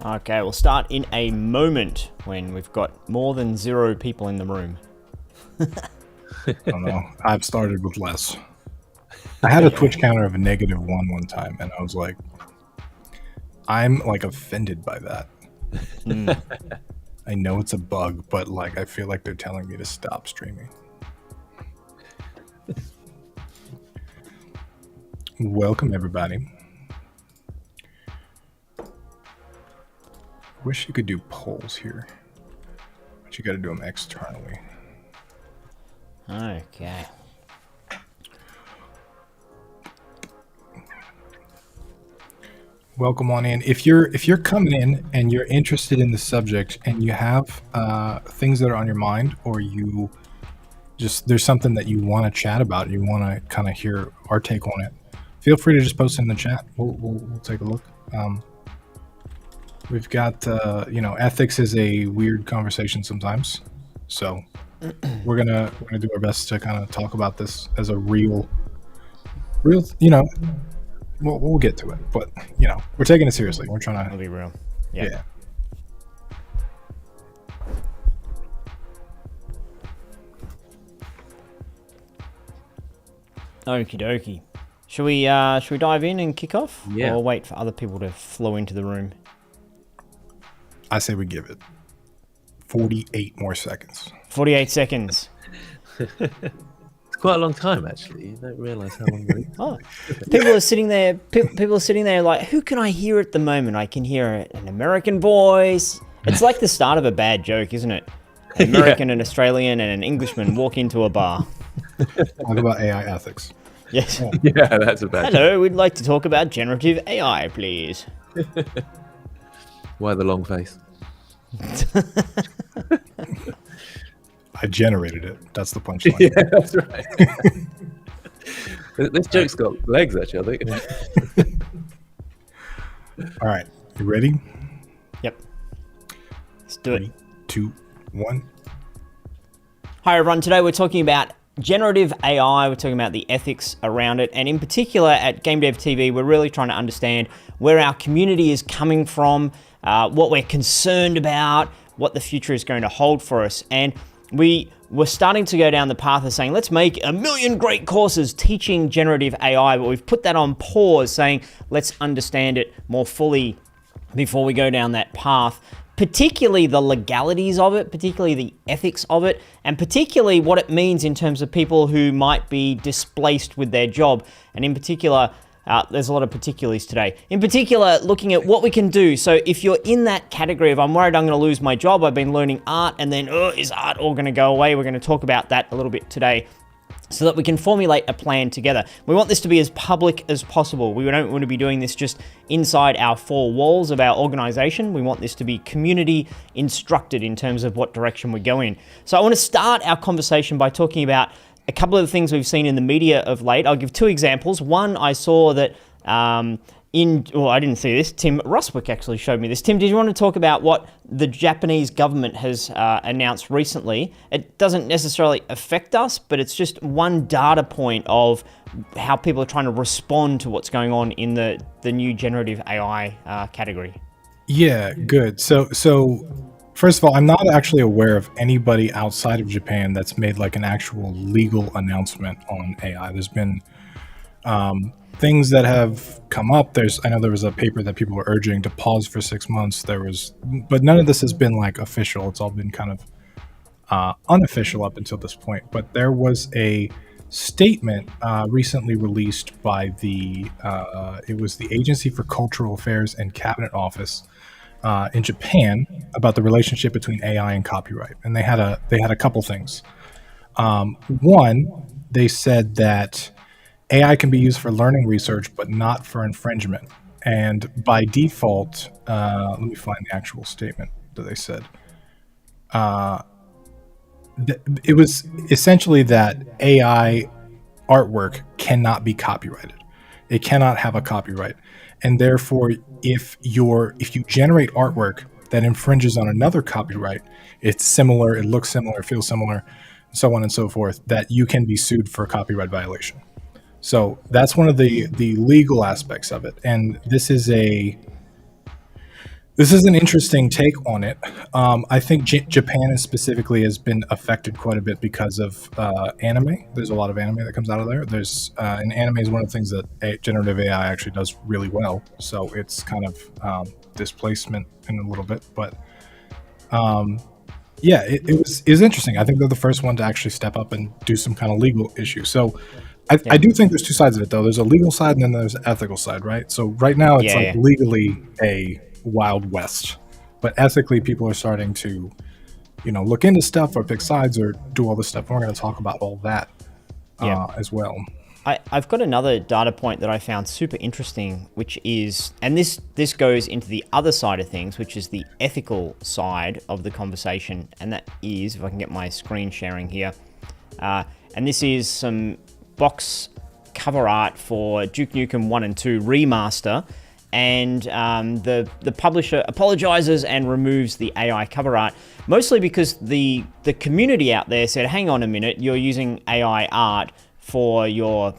Okay, we'll start in a moment when we've got more than 0 people in the room. I don't know. I've started with less. I had a Twitch counter of a -1 one time, and I was like, I'm like offended by that. I know it's a bug, but like I feel like they're telling me to stop streaming. Welcome, everybody. Wish you could do polls here, but you got to do them externally. Okay. Welcome on in. If you're coming in and you're interested in the subject and you have things that are on your mind, or you just there's something that you want to chat about, you want to kind of hear our take on it, feel free to just post it in the chat. We'll take a look. We've got ethics is a weird conversation sometimes, so we're gonna do our best to kind of talk about this as a real. We'll get to it, but we're taking it seriously. We're trying to It'll be real. Yeah. Okie dokie. Should we dive in and kick off? Yeah. Or wait for other people to flow into the room? I say we give it 48 more seconds. 48 seconds. It's quite a long time, actually. You don't realise how long it is. Oh, people are sitting there. People are sitting there like, who can I hear at the moment? I can hear an American voice. It's like the start of a bad joke, isn't it? An American, an Australian, and an Englishman walk into a bar. Talk about AI ethics. Yes. Yeah, that's a bad Hello, we'd like to talk about generative AI, please. Why the long face? I generated it. That's the punchline. Yeah, that's right. This joke's got legs, actually, I think. All right. You ready? Yep. Let's do it. 3, 2, 1. Hi, everyone. Today we're talking about generative AI. We're talking about the ethics around it. And in particular, at GameDev.tv, we're really trying to understand where our community is coming from, what we're concerned about, what the future is going to hold for us. And we were starting to go down the path of saying, let's make 1 million great courses teaching generative AI, but we've put that on pause, saying, let's understand it more fully before we go down that path, particularly the legalities of it, particularly the ethics of it, and particularly what it means in terms of people who might be displaced with their job. And in particular, there's a lot of particulars today. In particular, looking at what we can do. So if you're in that category of, I'm worried I'm going to lose my job, I've been learning art, and then, is art all going to go away? We're going to talk about that a little bit today, so that we can formulate a plan together. We want this to be as public as possible. We don't want to be doing this just inside our 4 walls of our organization. We want this to be community instructed in terms of what direction we go in. So I want to start our conversation by talking about a couple of the things we've seen in the media of late. I'll give 2 examples. One, I saw that I didn't see this. Tim Ruswick actually showed me this. Tim, did you want to talk about what the Japanese government has announced recently? It doesn't necessarily affect us, but it's just one data point of how people are trying to respond to what's going on in the new generative AI category. Yeah, good. So first of all, I'm not actually aware of anybody outside of Japan that's made like an actual legal announcement on AI. There's been things that have come up. I know there was a paper that people were urging to pause for 6 months. But none of this has been like official. It's all been kind of unofficial up until this point. But there was a statement recently released by it was the Agency for Cultural Affairs and Cabinet Office in Japan about the relationship between AI and copyright. And they had a couple things. One, they said that AI can be used for learning research, but not for infringement. And by default, let me find the actual statement that they said. It was essentially that AI artwork cannot be copyrighted. It cannot have a copyright. And therefore, if you generate artwork that infringes on another copyright, it's similar, it looks similar, feels similar. so on and so forth, that you can be sued for copyright violation. So that's one of the legal aspects of it, and this is an interesting take on it. I think Japan specifically has been affected quite a bit because of anime. There's a lot of anime that comes out of there. And anime is one of the things that generative AI actually does really well. So it's kind of displacement in a little bit, but yeah, it was interesting. I think they're the first one to actually step up and do some kind of legal issue. So I do think there's two sides of it, though. There's a legal side and then there's an ethical side, right? So right now it's legally a Wild West, but ethically people are starting to, look into stuff or pick sides or do all this stuff. And we're going to talk about all that as well. I've got another data point that I found super interesting, which is, and this goes into the other side of things, which is the ethical side of the conversation. And that is, if I can get my screen sharing here, and this is some box cover art for Duke Nukem 1 and 2 remaster. And the publisher apologizes and removes the AI cover art, mostly because the community out there said, hang on a minute, you're using AI art for your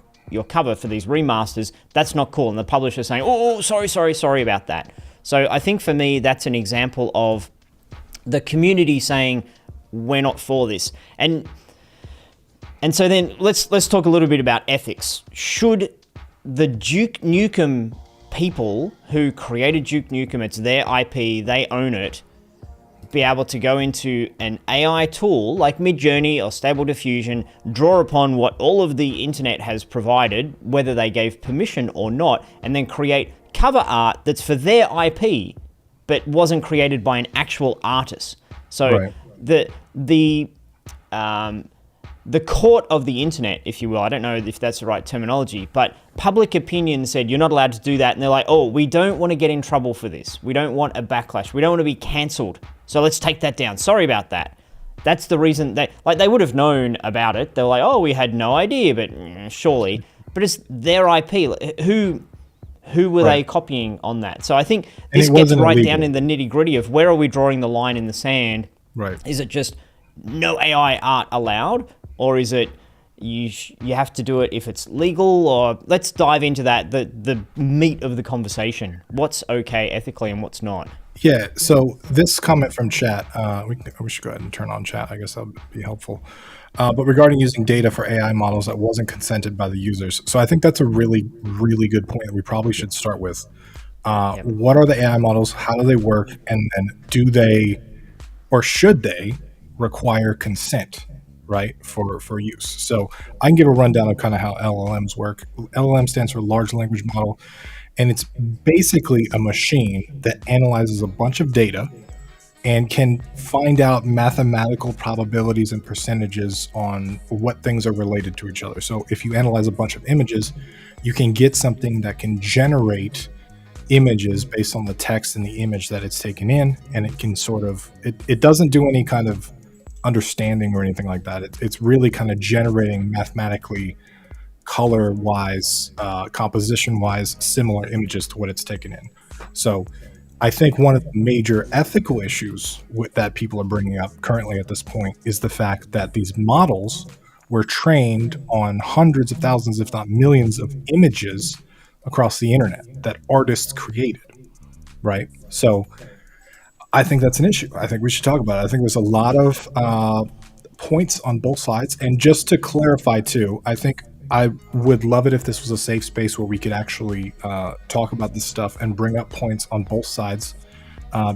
cover for these remasters. That's not cool. And the publisher saying, oh, sorry about that. So I think for me, that's an example of the community saying, we're not for this. And so then let's talk a little bit about ethics. Should the Duke Nukem people who created Duke Nukem, it's their IP, they own it, be able to go into an AI tool like Midjourney or Stable Diffusion, draw upon what all of the internet has provided, whether they gave permission or not, and then create cover art that's for their IP, but wasn't created by an actual artist. So the court of the internet, if you will, I don't know if that's the right terminology, but public opinion said you're not allowed to do that. And they're like, oh, we don't want to get in trouble for this. We don't want a backlash. We don't want to be cancelled. So let's take that down. Sorry about that. That's the reason they would have known about it. They're like, oh, we had no idea, but surely. But it's their IP. Who were they copying on that? So I think this gets right down in the nitty gritty of where are we drawing the line in the sand? Right. Is it just no AI art allowed? Or is it you have to do it if it's legal? Or let's dive into that, the meat of the conversation. What's okay ethically and what's not? Yeah, so this comment from chat, we should go ahead and turn on chat. I guess that would be helpful. But regarding using data for AI models that wasn't consented by the users. So I think that's a really, really good point that we probably should start with. What are the AI models? How do they work? And then do they, or should they, require consent? Right, for use. So I can give a rundown of kind of how LLMs work. LLM stands for large language model, and it's basically a machine that analyzes a bunch of data and can find out mathematical probabilities and percentages on what things are related to each other. So if you analyze a bunch of images, you can get something that can generate images based on the text and the image that it's taken in, and it can sort of, it doesn't do any kind of understanding or anything like that. It's really kind of generating mathematically, color-wise, composition-wise, similar images to what it's taken in. So I think one of the major ethical issues that people are bringing up currently at this point is the fact that these models were trained on hundreds of thousands, if not millions, of images across the internet that artists created, right? So I think that's an issue. I think we should talk about it. I think there's a lot of points on both sides. And just to clarify too, I think I would love it if this was a safe space where we could actually talk about this stuff and bring up points on both sides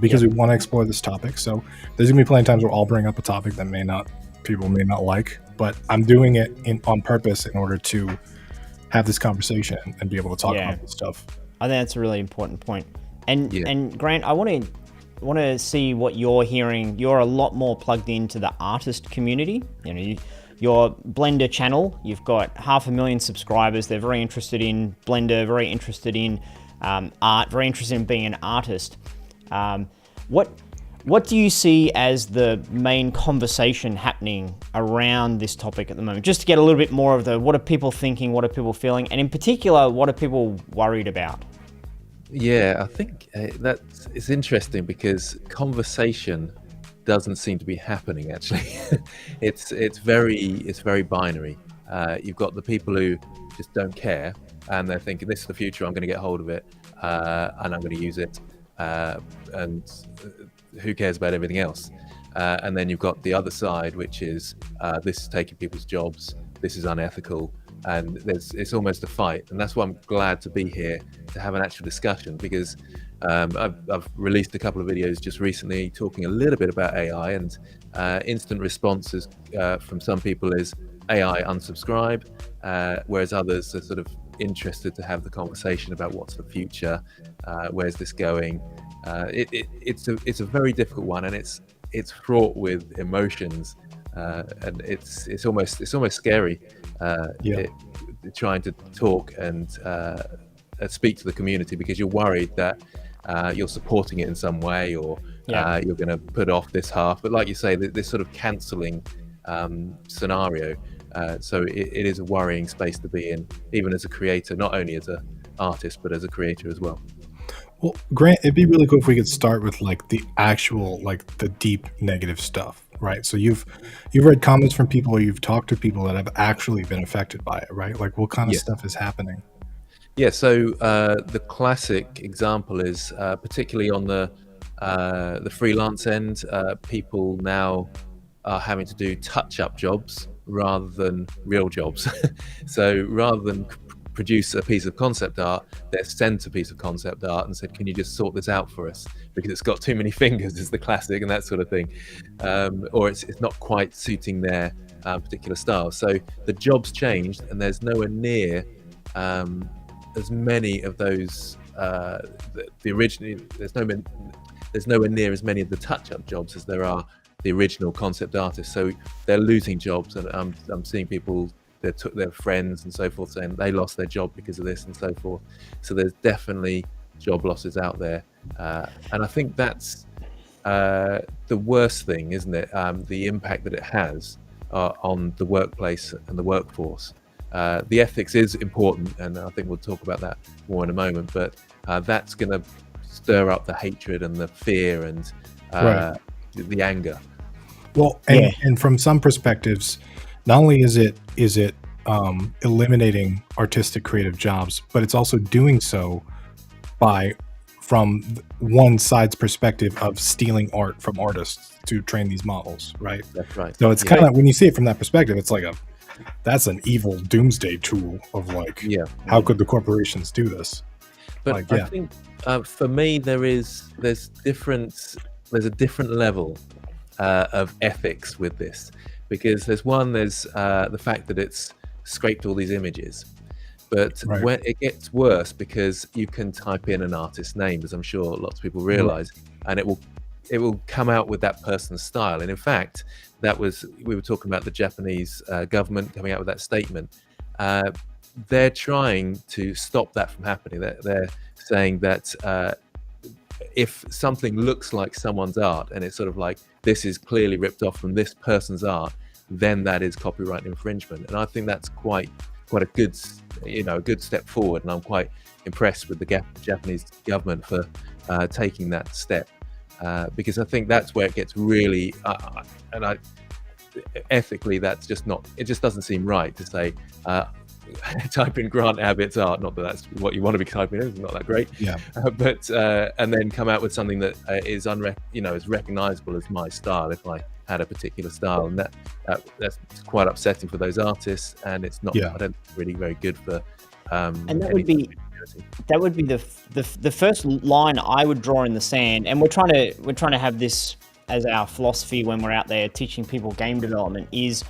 because we want to explore this topic. So there's gonna be plenty of times where I'll bring up a topic that people may not like, but I'm doing it on purpose in order to have this conversation and be able to talk about this stuff. I think that's a really important point. And Grant, I want to see what you're hearing. You're a lot more plugged into the artist community. Your Blender channel, you've got 500,000 subscribers. They're very interested in Blender, very interested in art, very interested in being an artist. What do you see as the main conversation happening around this topic at the moment? Just to get a little bit more of what are people thinking, what are people feeling, and in particular, what are people worried about? Yeah, I think it's interesting because conversation doesn't seem to be happening. Actually, it's very binary. You've got the people who just don't care, and they're thinking this is the future. I'm going to get hold of it, and I'm going to use it, and who cares about everything else? And then you've got the other side, which is this is taking people's jobs. This is unethical, and it's almost a fight. And that's why I'm glad to be here to have an actual discussion, because I've released a couple of videos just recently talking a little bit about AI, and instant responses from some people is AI unsubscribe, whereas others are sort of interested to have the conversation about what's the future, where's this going. It's a very difficult one, and it's fraught with emotions, and it's almost scary trying to talk and speak to the community, because you're worried that you're supporting it in some way, or you're going to put off this half. But like you say, this sort of cancelling scenario. So it is a worrying space to be in, even as a creator, not only as an artist, but as a creator as well. Well, Grant, it'd be really cool if we could start with like the actual, like the deep negative stuff, right? So you've read comments from people, or you've talked to people that have actually been affected by it, right? Like what kind of stuff is happening? Yeah, so the classic example is particularly on the freelance end, people now are having to do touch-up jobs rather than real jobs. So rather than produce a piece of concept art, they're sent a piece of concept art and said, can you just sort this out for us, because it's got too many fingers, is the classic, and that sort of thing, or it's not quite suiting their particular style. So the job's changed, and there's nowhere near as many of those there's nowhere near as many of the touch-up jobs as there are the original concept artists. So they're losing jobs, and I'm seeing people that took their friends and so forth saying they lost their job because of this and so forth. So there's definitely job losses out there, and I think that's the worst thing, isn't it? The impact that it has on the workplace and the workforce. The ethics is important, and I think we'll talk about that more in a moment, but that's going to stir up the hatred and the fear and the anger. Well, and from some perspectives, not only is it eliminating artistic creative jobs, but it's also doing so from one side's perspective of stealing art from artists to train these models, right? That's right. So it's kind of, when you see it from that perspective, it's like that's an evil doomsday tool of like, how could the corporations do this? But like, I think for me, there's a different level of ethics with this, because there's the fact that it's scraped all these images, but when it gets worse, because you can type in an artist's name, as I'm sure lots of people realize, and it will come out with that person's style. And in fact, we were talking about the Japanese government coming out with that statement. They're trying to stop that from happening. They're saying that if something looks like someone's art, and it's sort of like, this is clearly ripped off from this person's art, then that is copyright infringement. And I think that's quite a good step forward. And I'm quite impressed with the Japanese government for taking that step, because I think that's where it gets really, ethically, that's just not, it just doesn't seem right to say, type in Grant Abbott's art, not that that's what you want to be typing in, it's not that great, but and then come out with something that is is recognizable as my style, if I had a particular style. And that's quite upsetting for those artists, and it's not, I don't think, really very good for and that would be the first line I would draw in the sand. And we're trying to have this as our philosophy when we're out there teaching people game development, is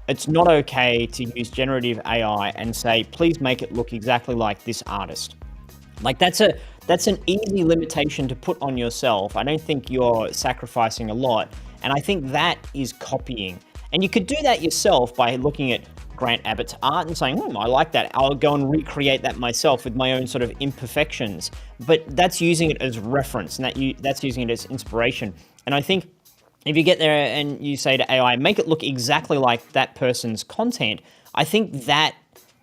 it's not okay to use generative AI and say, please make it look exactly like this artist. Like that's an easy limitation to put on yourself. I don't think you're sacrificing a lot. And I think that is copying. And you could do that yourself by looking at Grant Abbott's art and saying, I like that. I'll go and recreate that myself with my own sort of imperfections. But that's using it as reference, and that's using it as inspiration. And I think if you get there and you say to AI, make it look exactly like that person's content, I think that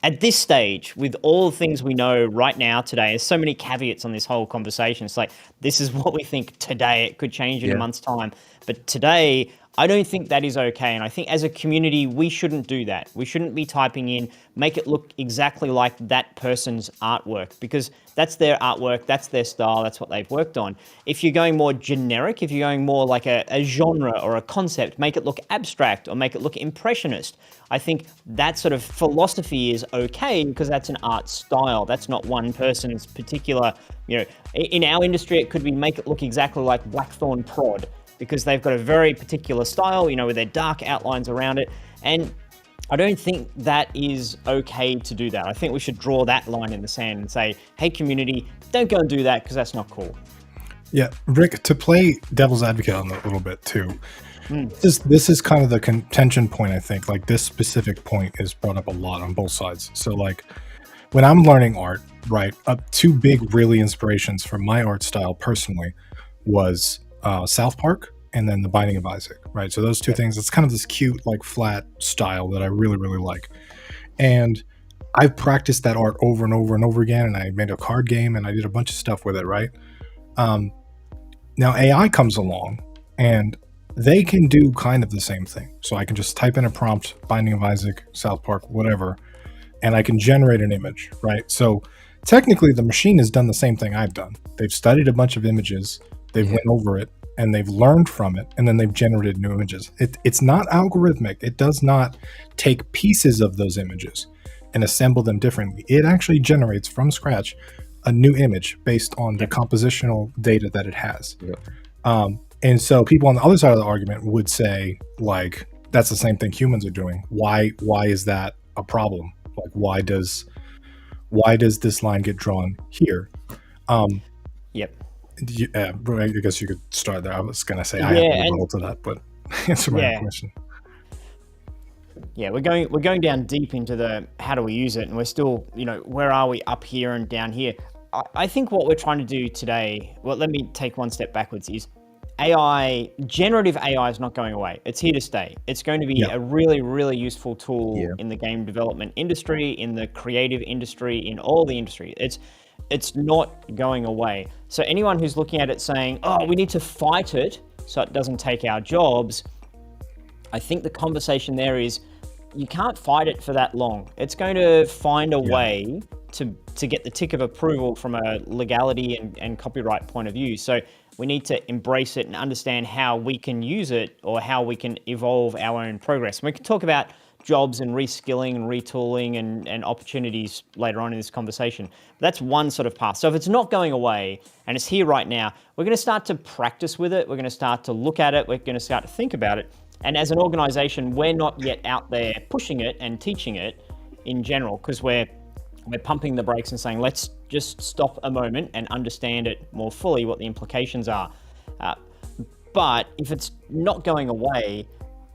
at this stage, with all the things we know right now today, there's so many caveats on this whole conversation. It's like, this is what we think today. It could change in a month's time. But today, I don't think that is okay. And I think as a community, we shouldn't do that. We shouldn't be typing in, make it look exactly like that person's artwork, because that's their artwork, that's their style, that's what they've worked on. If you're going more generic, if you're going more like a genre or a concept, make it look abstract or make it look impressionist. I think that sort of philosophy is okay because that's an art style. That's not one person's particular, in our industry, it could be make it look exactly like Blackthorn Prod, because they've got a very particular style, with their dark outlines around it. And I don't think that is okay to do that. I think we should draw that line in the sand and say, hey, community, don't go and do that because that's not cool. Yeah, Rick, to play devil's advocate on that a little bit too, this is kind of the contention point, I think. Like, this specific point is brought up a lot on both sides. So, like, when I'm learning art, right, two big really inspirations for my art style personally was South Park and then The Binding of Isaac, right? So those two things, it's kind of this cute, like, flat style that I really, really like. And I've practiced that art over and over and over again, and I made a card game and I did a bunch of stuff with it, right? Now AI comes along and they can do kind of the same thing. So I can just type in a prompt, Binding of Isaac, South Park, whatever, and I can generate an image, right? So technically the machine has done the same thing I've done. They've studied a bunch of images, they've went over it, and they've learned from it, and then they've generated new images. It's not algorithmic. It does not take pieces of those images and assemble them differently. It actually generates from scratch a new image based on the compositional data that it has. And so people on the other side of the argument would say, like, that's the same thing humans are doing. Why is that a problem? Like, why does this line get drawn here? Yep. I guess you could start there. I was gonna say I have a rebuttal to that, but answer my own question. Yeah, we're going down deep into the how do we use it, and we're still, where are we up here and down here? I think what we're trying to do today, well, let me take one step backwards, is AI, generative AI is not going away. It's here to stay. It's going to be a really, really useful tool in the game development industry, in the creative industry, in all the industry. It's not going away. So anyone who's looking at it saying, oh, we need to fight it so it doesn't take our jobs, I think the conversation there is, you can't fight it for that long. It's going to find a way to get the tick of approval from a legality and copyright point of view. So we need to embrace it and understand how we can use it or how we can evolve our own progress. And we can talk about jobs and reskilling and retooling and opportunities later on in this conversation. But that's one sort of path. So if it's not going away and it's here right now, we're going to start to practice with it. We're going to start to look at it. We're going to start to think about it. And as an organization, we're not yet out there pushing it and teaching it in general, because we're pumping the brakes and saying, let's just stop a moment and understand it more fully, what the implications are. But if it's not going away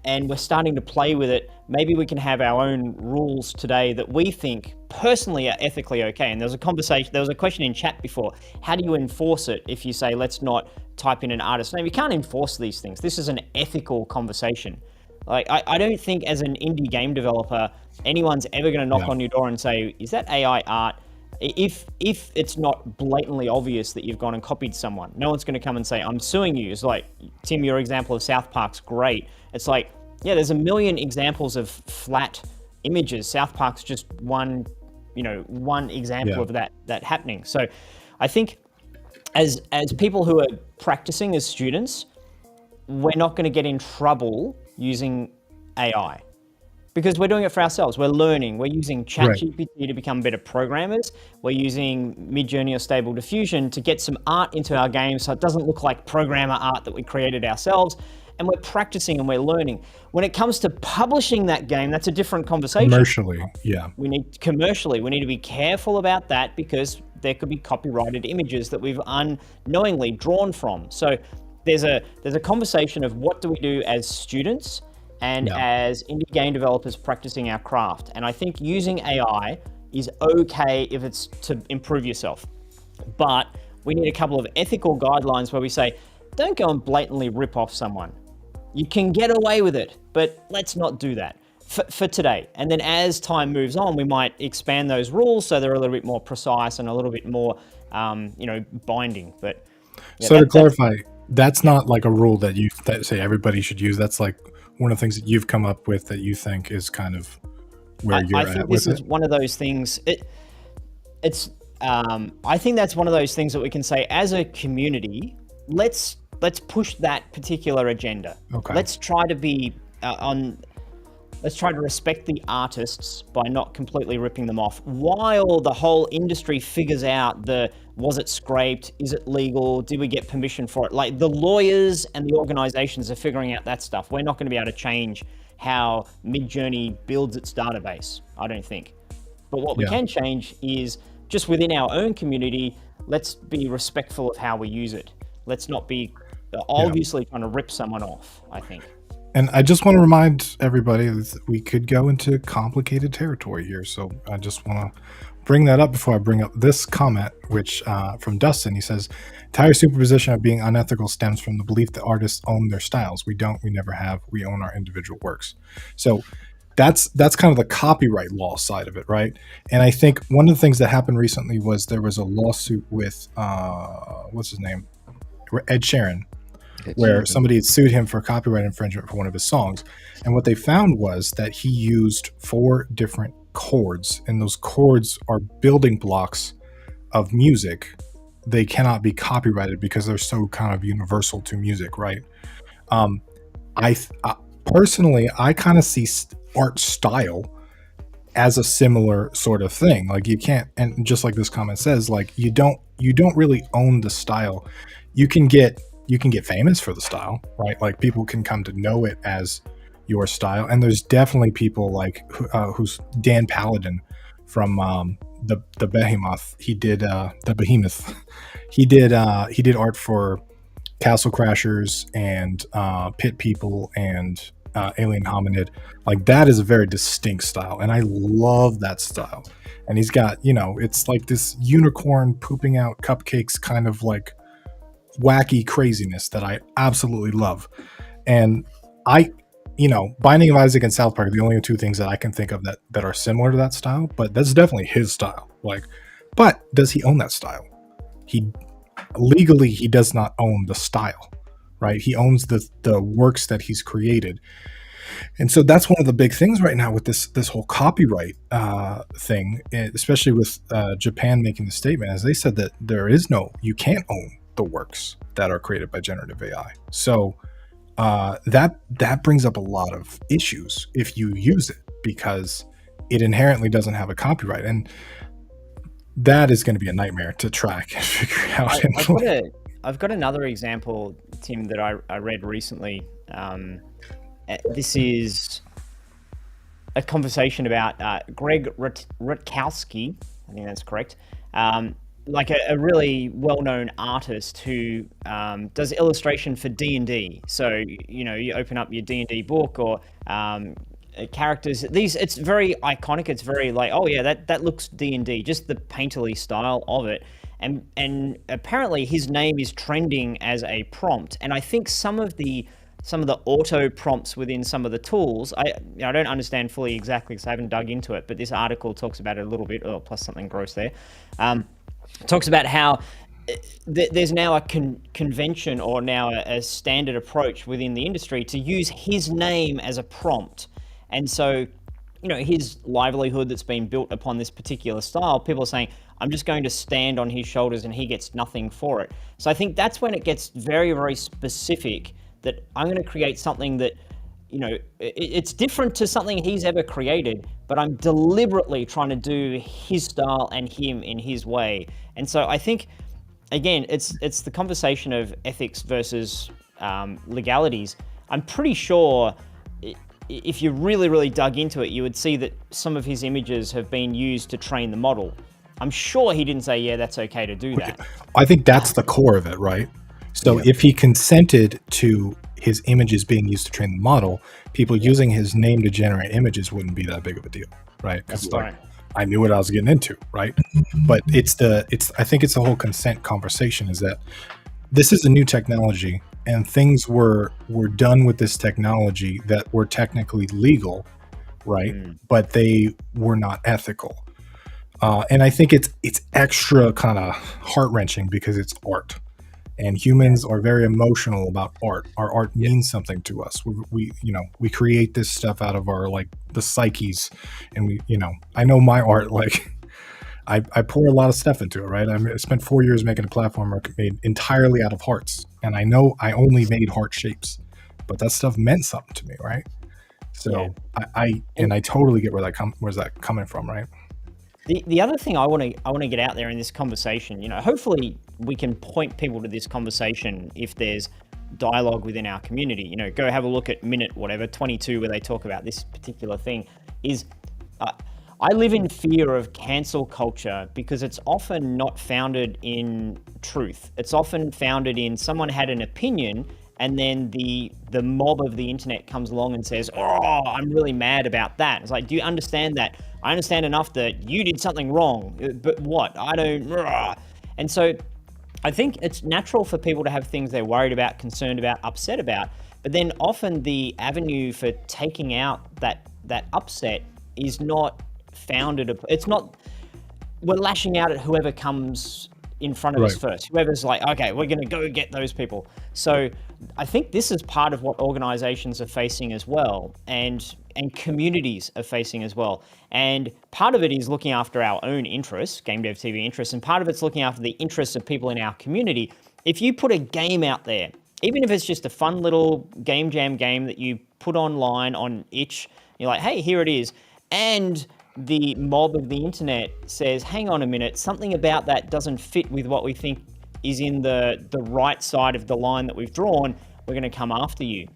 and we're starting to play with it, maybe we can have our own rules today that we think personally are ethically okay. And there was a question in chat before, how do you enforce it if you say, let's not type in an artist's name? You can't enforce these things. This is an ethical conversation. Like, I don't think as an indie game developer, anyone's ever going to knock on your door and say, is that AI art? If it's not blatantly obvious that you've gone and copied someone, no one's going to come and say, I'm suing you. It's like, Tim, your example of South Park's great. It's like, yeah, there's a million examples of flat images. South Park's just one example of that happening. So I think as people who are practicing as students, we're not going to get in trouble using AI because we're doing it for ourselves. We're learning. We're using ChatGPT to become better programmers. We're using Midjourney or Stable Diffusion to get some art into our game so it doesn't look like programmer art that we created ourselves. And we're practicing and we're learning. When it comes to publishing that game, that's a different conversation. Commercially, we need to be careful about that because there could be copyrighted images that we've unknowingly drawn from. So there's a conversation of what do we do as students and as indie game developers practicing our craft. And I think using AI is okay if it's to improve yourself. But we need a couple of ethical guidelines where we say, don't go and blatantly rip off someone. You can get away with it, but let's not do that. for today. And then as time moves on, we might expand those rules so they're a little bit more precise and a little bit more, binding. But yeah, So to clarify, that's not like a rule that say everybody should use. That's like one of the things that you've come up with that you think is kind of where you're I think at with this is it. one of those things. I think that's one of those things that we can say as a community. Let's push that particular agenda. Okay. Let's try to be let's try to respect the artists by not completely ripping them off, while the whole industry figures out was it scraped? Is it legal? Did we get permission for it? Like, the lawyers and the organizations are figuring out that stuff. We're not going to be able to change how Midjourney builds its database, I don't think. But what we can change is just within our own community, let's be respectful of how we use it. Let's not be obviously trying to rip someone off, I think. And I just want to remind everybody that we could go into complicated territory here. So I just want to bring that up before I bring up this comment, which from Dustin, he says, entire superposition of being unethical stems from the belief that artists own their styles. We don't, we never have, we own our individual works. So that's kind of the copyright law side of it, right? And I think one of the things that happened recently was there was a lawsuit with, what's his name? Ed Sheeran, where somebody had sued him for copyright infringement for one of his songs. And what they found was that he used 4 different chords, and those chords are building blocks of music. They cannot be copyrighted because they're so kind of universal to music, right? I personally, I kind of see art style as a similar sort of thing. Like, you can't, and just like this comment says, like, you don't really own the style. You can get famous for the style, right? Like, people can come to know it as your style. And there's definitely people like who's Dan Paladin from the Behemoth. He did the Behemoth. He did art for Castle Crashers and Pit People and Alien Hominid. Like, that is a very distinct style, and I love that style. And he's got, it's like this unicorn pooping out cupcakes kind of like wacky craziness that I absolutely love. And Binding of Isaac and South Park are the only 2 things that I can think of that are similar to that style, but that's definitely his style. Like, but does he own that style? Legally, he does not own the style, right? He owns the works that he's created. And so that's one of the big things right now with this whole copyright thing, especially with Japan making the statement, as they said that you can't own the works that are created by generative AI. So that brings up a lot of issues if you use it, because it inherently doesn't have a copyright, and that is going to be a nightmare to track and figure out. I've got another example, Tim, that I read recently. This is a conversation about Greg Rutkowski, I think that's correct, like a really well-known artist who does illustration for D&D. So, you open up your D&D book or characters. It's very iconic. It's very like, oh yeah, that looks D&D, just the painterly style of it. And apparently his name is trending as a prompt. And I think some of the auto prompts within some of the tools, I don't understand fully exactly because I haven't dug into it, but this article talks about it a little bit, plus something gross there. Talks about how there's now a convention or now a standard approach within the industry to use his name as a prompt. And so, his livelihood that's been built upon this particular style, people are saying, I'm just going to stand on his shoulders and he gets nothing for it. So I think that's when it gets very, very specific, that I'm going to create something that, it's different to something he's ever created, but I'm deliberately trying to do his style and him in his way. And so I think, again, it's the conversation of ethics versus legalities. I'm pretty sure if you really, really dug into it, you would see that some of his images have been used to train the model. I'm sure he didn't say, yeah, that's okay to do that. I think that's the core of it, right? So if he consented to his images being used to train the model, people using his name to generate images wouldn't be that big of a deal, right? Because I knew what I was getting into, right? But I think it's the whole consent conversation, is that this is a new technology, and things were done with this technology that were technically legal right? But they were not ethical. And I think it's extra kind of heart-wrenching because it's art, and humans are very emotional about art. Our art means something to us. We create this stuff out of our, like, the psyches, and I know my art, like, I pour a lot of stuff into it, right? I spent 4 years making a platformer made entirely out of hearts, and I know I only made heart shapes, but that stuff meant something to me, right? So I totally get where's that coming from, right? The other thing I want to get out there in this conversation, hopefully we can point people to this conversation if there's dialogue within our community. Go have a look at minute 22 where they talk about this particular thing. I live in fear of cancel culture because it's often not founded in truth. It's often founded in someone had an opinion, and then the mob of the internet comes along and says, "Oh, I'm really mad about that." It's like, do you understand that? I understand enough that you did something wrong, but what? I don't. And so I think it's natural for people to have things they're worried about, concerned about, upset about. But then often the avenue for taking out that upset is not founded. It's not. We're lashing out at whoever comes in front of us first. Whoever's like, okay, we're going to go get those people. So I think this is part of what organizations are facing as well, and communities are facing as well. And part of it is looking after our own interests, GameDev.tv interests, and part of it's looking after the interests of people in our community. If you put a game out there, even if it's just a fun little game jam game that you put online on itch, you're like, hey, here it is. And the mob of the internet says, hang on a minute, something about that doesn't fit with what we think is in the right side of the line that we've drawn, we're going to come after you.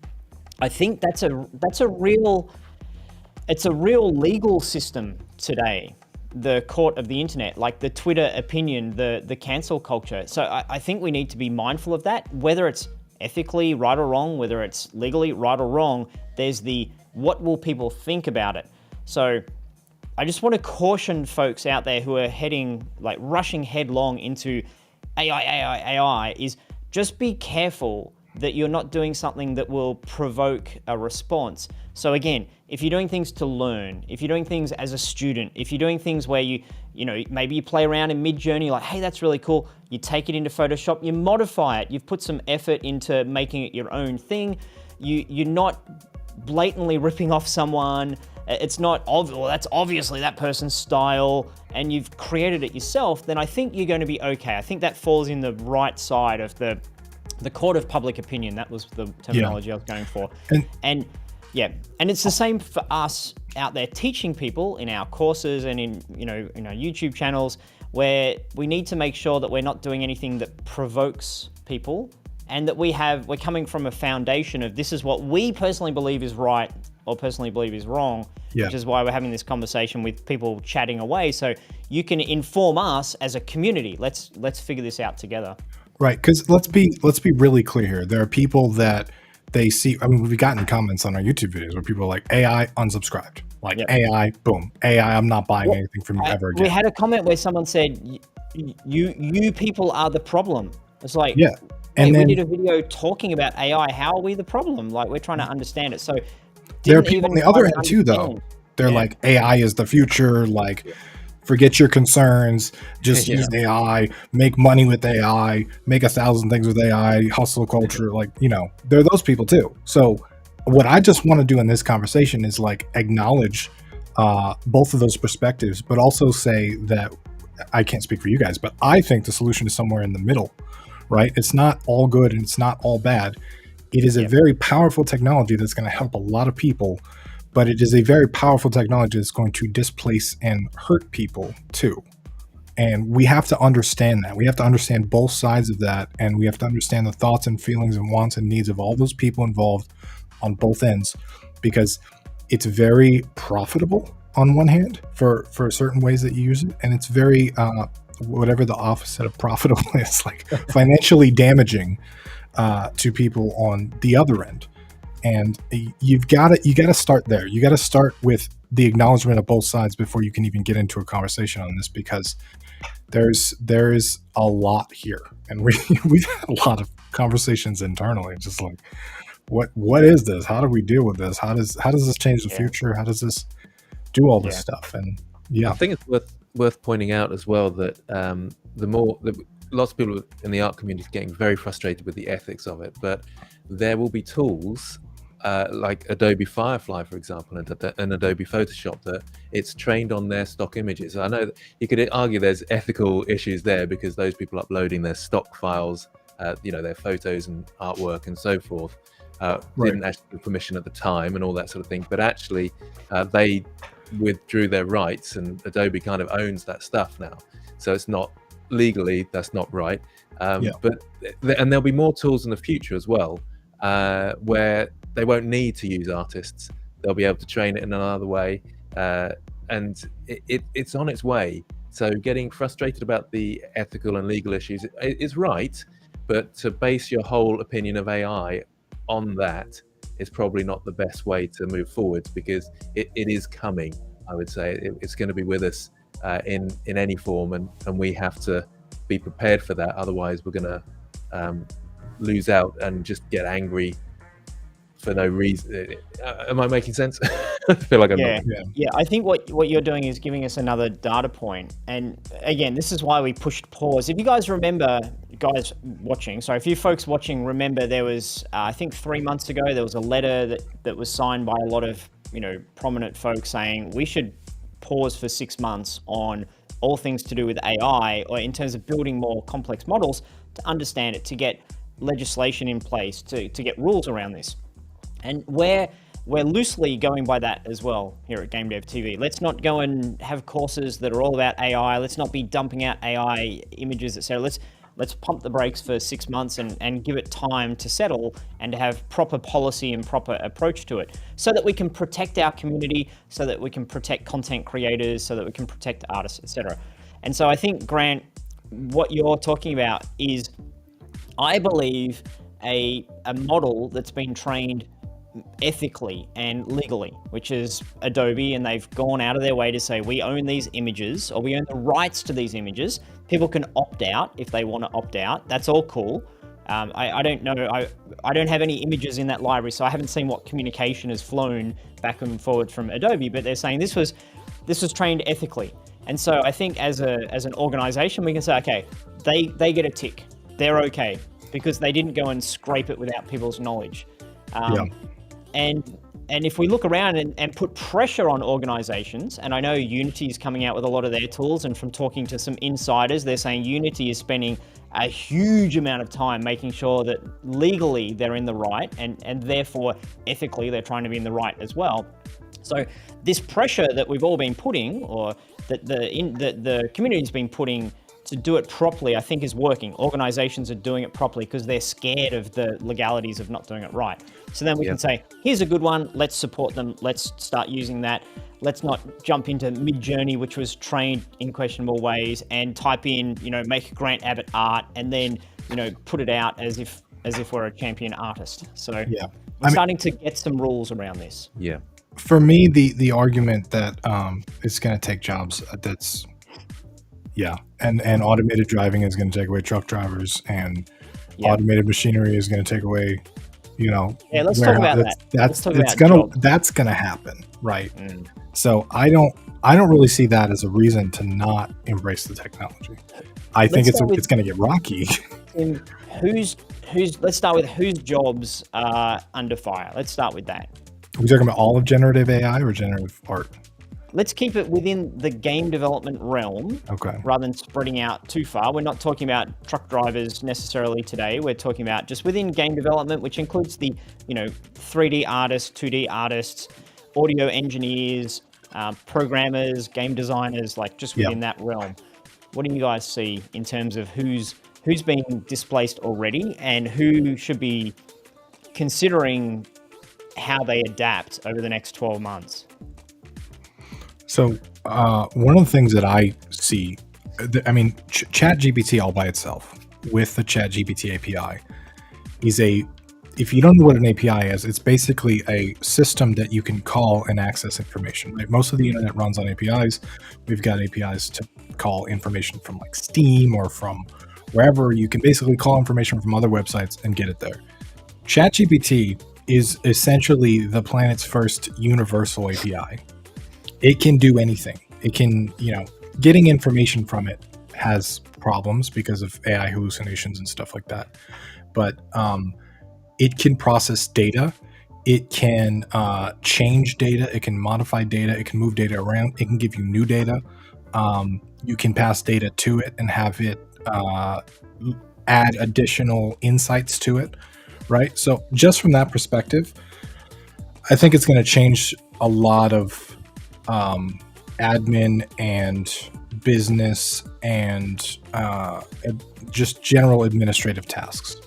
I think it's a real legal system today, the court of the internet, like the Twitter opinion, the cancel culture. So I think we need to be mindful of that, whether it's ethically right or wrong, whether it's legally right or wrong. There's the what will people think about it. So I just want to caution folks out there who are rushing headlong into AI, is just be careful that you're not doing something that will provoke a response. So again, if you're doing things to learn, if you're doing things as a student, if you're doing things where maybe you play around in Mid-Journey, like, hey, that's really cool. You take it into Photoshop, you modify it, you've put some effort into making it your own thing. You're not blatantly ripping off someone. It's not that's obviously that person's style, and you've created it yourself, then I think you're going to be okay. I think that falls in the right side of the court of public opinion. That was the terminology I was going for. And it's the same for us out there teaching people in our courses and in our YouTube channels, where we need to make sure that we're not doing anything that provokes people, and that we're coming from a foundation of this is what we personally believe is right or personally believe is wrong, which is why we're having this conversation with people chatting away. So you can inform us as a community. Let's figure this out together. Right, because let's be really clear here. There are people that they see. I mean, we've gotten comments on our YouTube videos where people are like, AI unsubscribed, like AI, boom, AI, I'm not buying anything from you ever again. We had a comment where someone said, "You people are the problem." It's like, and then we did a video talking about AI. How are we the problem? Like, we're trying to understand it. So there are people on the other end too, though. They're like, AI is the future. Like, forget your concerns. Just use AI. Make money with AI. Make 1,000 things with AI. Hustle culture. Like, there are those people too. So what I just want to do in this conversation is like acknowledge both of those perspectives, but also say that I can't speak for you guys, but I think the solution is somewhere in the middle, right? It's not all good and it's not all bad. It is a very powerful technology that's going to help a lot of people, but it is a very powerful technology that's going to displace and hurt people too. And we have to understand that. We have to understand both sides of that, and we have to understand the thoughts and feelings and wants and needs of all those people involved on both ends, because it's very profitable on one hand for certain ways that you use it, and it's very whatever the opposite of profitable is, like financially damaging to people on the other end. And you got to start there. You got to start with the acknowledgement of both sides before you can even get into a conversation on this, because there's a lot here, and we've had a lot of conversations internally, just like what is this? How do we deal with this? How does this change the future? How does this do all this Yeah. stuff. And I think it's worth pointing out as well that lots of people in the art community are getting very frustrated with the ethics of it, but there will be tools like Adobe Firefly, for example, and Adobe Photoshop, that it's trained on their stock images. I know that you could argue there's ethical issues there because those people uploading their stock files, their photos and artwork and so forth, didn't actually give permission at the time and all that sort of thing. But actually, they withdrew their rights, and Adobe kind of owns that stuff now. So it's not legally, that's not right. But and there'll be more tools in the future as well, where they won't need to use artists. They'll be able to train it in another way, and it's on its way. So getting frustrated about the ethical and legal issues is right, but to base your whole opinion of AI on that is probably not the best way to move forward, because it is coming. I would say it's going to be with us in any form, and we have to be prepared for that. Otherwise, we're going to lose out and just get angry for no reason. Am I making sense? I feel like I'm not. Yeah. I think what you're doing is giving us another data point. And again, this is why we pushed pause. If you guys remember, guys watching, so if you folks watching remember, there was, I think 3 months ago, there was a letter that was signed by a lot of, prominent folks saying we should pause for 6 months on all things to do with AI, or in terms of building more complex models, to understand it, to get legislation in place, to get rules around this. And we're loosely going by that as well here at GameDev.tv. Let's not go and have courses that are all about AI. Let's not be dumping out AI images, etc. Let's pump the brakes for 6 months and give it time to settle and to have proper policy and proper approach to it, so that we can protect our community, so that we can protect content creators, so that we can protect artists, etc. And so I think, Grant, what you're talking about is, I believe, a model that's been trained ethically and legally, which is Adobe, and they've gone out of their way to say we own these images, or we own the rights to these images. People can opt out if they want to opt out. That's all cool. I don't know. I don't have any images in that library, so I haven't seen what communication has flown back and forward from Adobe. But they're saying this was trained ethically, and so I think as an organization, we can say, okay, they get a tick. They're okay because they didn't go and scrape it without people's knowledge. And if we look around and put pressure on organizations, and I know Unity is coming out with a lot of their tools, and from talking to some insiders, they're saying Unity is spending a huge amount of time making sure that legally they're in the right, and therefore ethically they're trying to be in the right as well. So this pressure that we've all been putting, or that the community's been putting to do it properly, I think is working. Organizations are doing it properly because they're scared of the legalities of not doing it right. So then we can say, here's a good one, let's support them, let's start using that. Let's not jump into Mid-Journey, which was trained in questionable ways, and type in, make Grant Abbott art, and then, put it out as if we're a champion artist. So we're starting to get some rules around this. Yeah. For me, the argument that it's going to take jobs, that's... and automated driving is going to take away truck drivers, and automated machinery is going to take away, let's talk about that. That's going to happen, right? So I don't really see that as a reason to not embrace the technology. I think it's going to get rocky. Let's start with whose jobs are under fire. Let's start with that. Are we talking about all of generative AI or generative art? Let's keep it within the game development realm, rather than spreading out too far. We're not talking about truck drivers necessarily today. We're talking about just within game development, which includes the 3D artists, 2D artists, audio engineers, programmers, game designers, like just within that realm. What do you guys see in terms of who's being displaced already, and who should be considering how they adapt over the next 12 months? So one of the things that I see, ChatGPT all by itself with the ChatGPT API is if you don't know what an API is, it's basically a system that you can call and access information. Right? Most of the internet runs on APIs. We've got APIs to call information from like Steam or from wherever. You can basically call information from other websites and get it there. ChatGPT is essentially the planet's first universal API. it can do anything. It can, getting information from it has problems because of AI hallucinations and stuff like that. But it can process data. It can change data. It can modify data. It can move data around. It can give you new data. You can pass data to it and have it add additional insights to it, right? So just from that perspective, I think it's going to change a lot of admin and business and just general administrative tasks.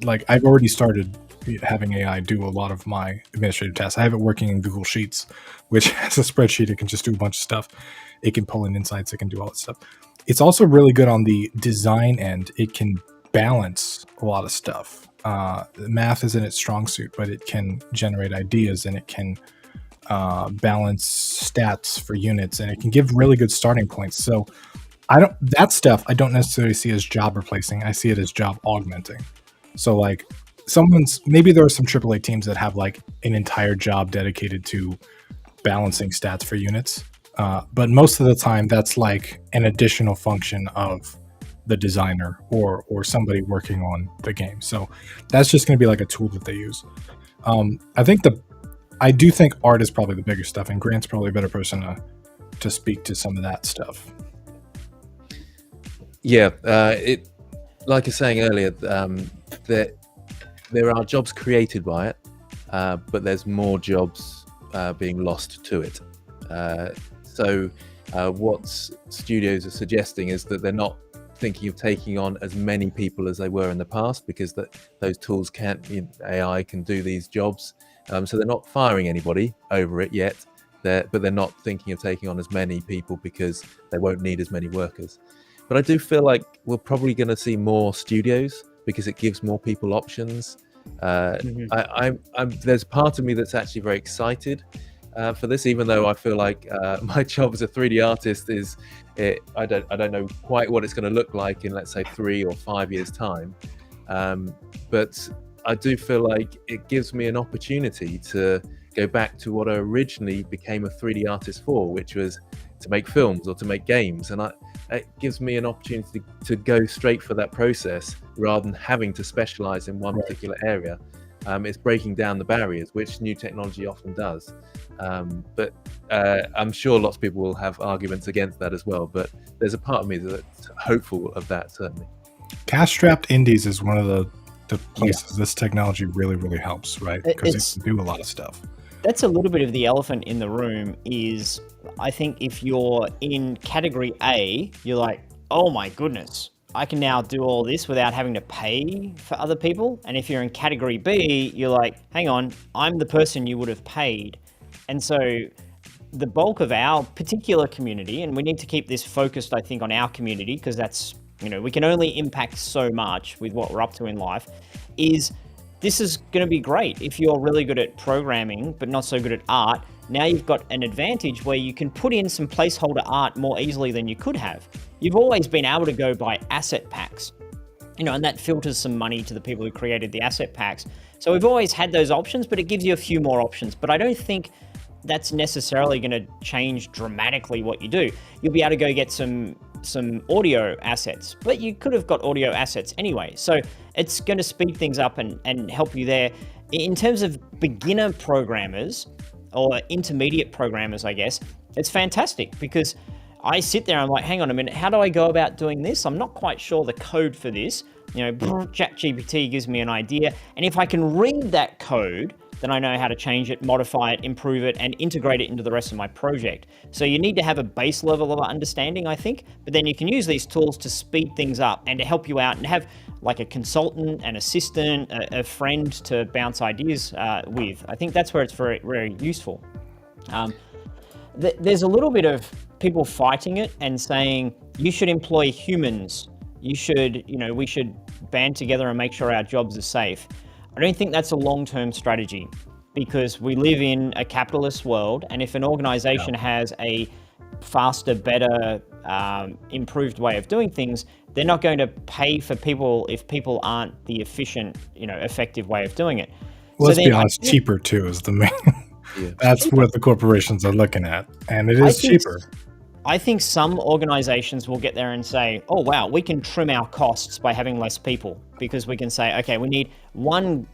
Like I've already started having AI do a lot of my administrative tasks. I have it working in Google Sheets, which has a spreadsheet. It can just do a bunch of stuff. It can pull in insights. It can do all that stuff. It's also really good on the design end. It can balance a lot of stuff. Math isn't its strong suit, but it can generate ideas and it can balance stats for units, and it can give really good starting points. So that stuff I don't necessarily see as job replacing. I see it as job augmenting. So like maybe there are some AAA teams that have like an entire job dedicated to balancing stats for units. But most of the time that's like an additional function of the designer or somebody working on the game. So that's just going to be like a tool that they use. I do think art is probably the bigger stuff, and Grant's probably a better person to speak to some of that stuff. Yeah, like I was saying earlier, that there are jobs created by it, but there's more jobs being lost to it. So what studios are suggesting is that they're not thinking of taking on as many people as they were in the past, because those tools AI can do these jobs. So they're not firing anybody over it yet, but they're not thinking of taking on as many people because they won't need as many workers. But I do feel like we're probably going to see more studios because it gives more people options. There's part of me that's actually very excited for this, even though I feel like my job as a 3D artist I don't know quite what it's going to look like in, let's say, 3 or 5 years time. But I do feel like it gives me an opportunity to go back to what I originally became a 3D artist for, which was to make films or to make games. And it gives me an opportunity to go straight for that process rather than having to specialize in one particular area. It's breaking down the barriers, which new technology often does. But I'm sure lots of people will have arguments against that as well. But there's a part of me that's hopeful of that, certainly. Cash-strapped indies is one of the places this technology really, really helps, right? Because it can do a lot of stuff. That's a little bit of the elephant in the room is, I think if you're in category A, you're like, oh my goodness, I can now do all this without having to pay for other people. And if you're in category B, you're like, hang on, I'm the person you would have paid. And so the bulk of our particular community, and we need to keep this focused, I think, on our community, because that's, we can only impact so much with what we're up to in life, is this is going to be great. If you're really good at programming, but not so good at art, now you've got an advantage where you can put in some placeholder art more easily than you could have. You've always been able to go by asset packs, and that filters some money to the people who created the asset packs. So we've always had those options, but it gives you a few more options. But I don't think that's necessarily going to change dramatically what you do. You'll be able to go get some audio assets, but you could have got audio assets anyway. So it's going to speed things up and help you there. In terms of beginner programmers or intermediate programmers, I guess, it's fantastic because I sit there and I'm like, hang on a minute, how do I go about doing this? I'm not quite sure the code for this. ChatGPT gives me an idea. And if I can read that code, then I know how to change it, modify it, improve it, and integrate it into the rest of my project. So you need to have a base level of understanding, I think, but then you can use these tools to speed things up and to help you out and have like a consultant, an assistant, a friend to bounce ideas with. I think that's where it's very, very useful. There's a little bit of people fighting it and saying, you should employ humans. We should band together and make sure our jobs are safe. I don't think that's a long-term strategy because we live in a capitalist world, and if an organization has a faster, better, improved way of doing things, they're not going to pay for people if people aren't the efficient, effective way of doing it. Well, let's be honest, cheaper too is the main. Yeah. That's what the corporations are looking at, and it I is think cheaper. I think some organizations will get there and say, oh, wow, we can trim our costs by having less people, because we can say, okay, we need one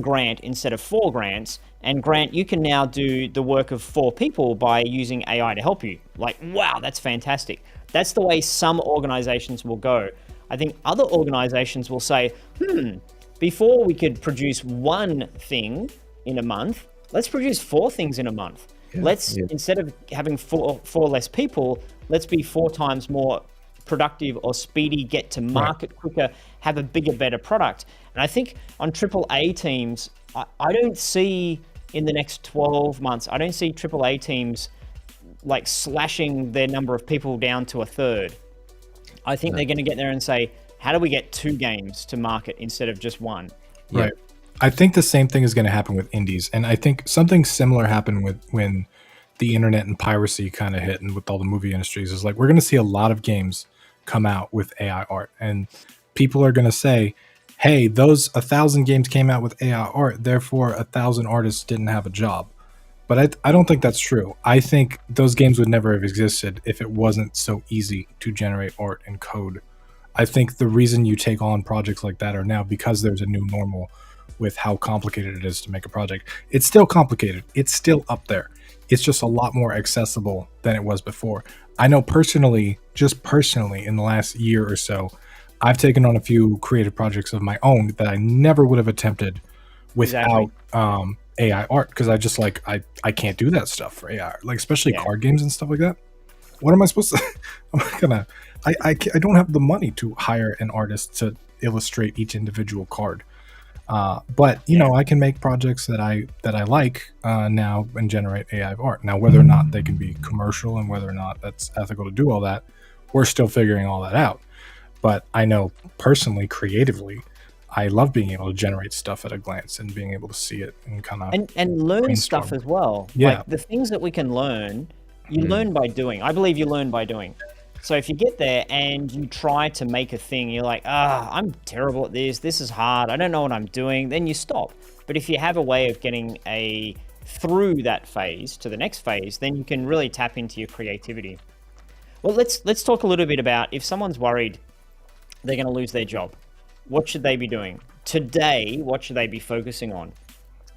grant instead of 4 grants. And Grant, you can now do the work of 4 people by using AI to help you. Like, wow, that's fantastic. That's the way some organizations will go. I think other organizations will say, before we could produce one thing in a month, let's produce 4 things in a month. Instead of having four less people, let's be 4 times more productive or speedy, get to market quicker, have a bigger, better product. And I think on AAA teams, I don't see in the next 12 months, I don't see AAA teams like slashing their number of people down to 1/3. I think they're going to get there and say, how do we get 2 games to market instead of just 1? Right. I think the same thing is going to happen with indies. And I think something similar happened with when the internet and piracy kind of hit, and with all the movie industries, is like, we're going to see a lot of games come out with AI art. And people are going to say, hey, those 1,000 games came out with AI art, therefore 1,000 artists didn't have a job. But I don't think that's true. I think those games would never have existed if it wasn't so easy to generate art and code. I think the reason you take on projects like that are now because there's a new normal with how complicated it is to make a project. It's still complicated. It's still up there. It's just a lot more accessible than it was before. I know personally, just personally, in the last year or so, I've taken on a few creative projects of my own that I never would have attempted without AI art, because I just like I can't do that stuff for AI, like especially card games and stuff like that. What am I supposed to? I'm not gonna. I don't have the money to hire an artist to illustrate each individual card. But you know, I can make projects that I like now and generate AI art. Now, whether or not they can be commercial and whether or not that's ethical to do all that, we're still figuring all that out. But I know personally, creatively, I love being able to generate stuff at a glance and being able to see it and kind of and learn stuff as well. Yeah. Like the things that we can learn, you learn by doing. I believe you learn by doing. So if you get there and you try to make a thing, you're like, I'm terrible at this. This is hard. I don't know what I'm doing. Then you stop. But if you have a way of getting through that phase to the next phase, then you can really tap into your creativity. Well, let's talk a little bit about if someone's worried they're going to lose their job. What should they be doing? Today, what should they be focusing on?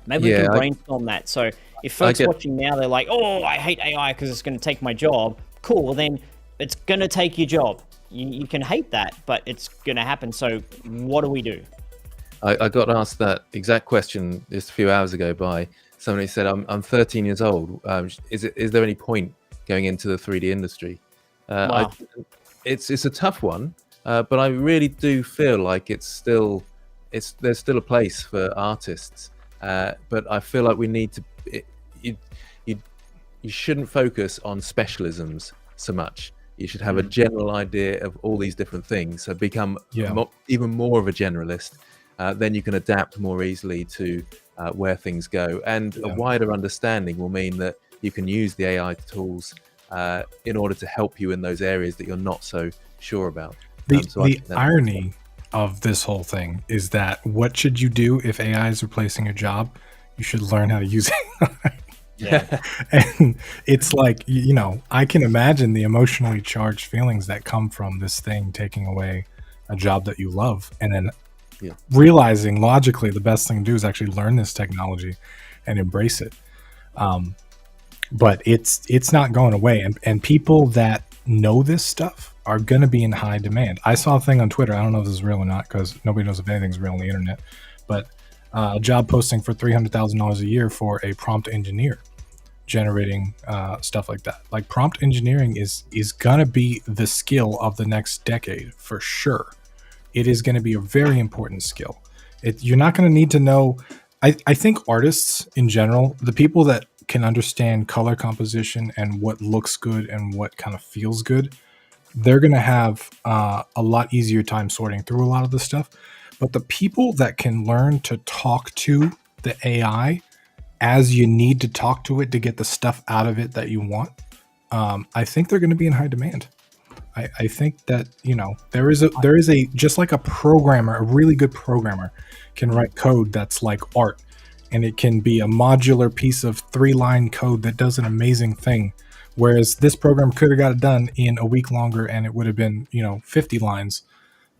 Maybe we can brainstorm that. So if folks watching now, they're like, oh, I hate AI because it's going to take my job. Cool, well then it's going to take your job. You can hate that, but it's going to happen. So what do we do? I got asked that exact question just a few hours ago by somebody who said, I'm 13 years old. Is there any point going into the 3D industry? Wow. It's a tough one, but I really do feel like there's still a place for artists. But I feel like we need to, you shouldn't focus on specialisms so much. You should have a general idea of all these different things. So become even more of a generalist. Then you can adapt more easily to where things go. And a wider understanding will mean that you can use the AI tools in order to help you in those areas that you're not so sure about. The irony of this whole thing is that what should you do if AI is replacing your job? You should learn how to use it. Yeah. And it's like, you know, I can imagine the emotionally charged feelings that come from this thing taking away a job that you love, and then realizing logically the best thing to do is actually learn this technology and embrace it. But it's not going away, and people that know this stuff are going to be in high demand. I saw a thing on Twitter. I don't know if this is real or not, because nobody knows if anything's real on the internet, but a job posting for $300,000 a year for a prompt engineer generating stuff like that. Like, prompt engineering is gonna be the skill of the next decade for sure. It is going to be a very important skill. You're not going to need to know. I think artists in general, the people that can understand color composition and what looks good and what kind of feels good, they're going to have a lot easier time sorting through a lot of this stuff. But the people that can learn to talk to the AI as you need to talk to it to get the stuff out of it that you want, I think they're going to be in high demand. I think that, you know, there is a just like a programmer, a really good programmer can write code that's like art. and it can be a modular piece of 3-line code that does an amazing thing. Whereas this program could have got it done in a week longer and it would have been, 50 lines.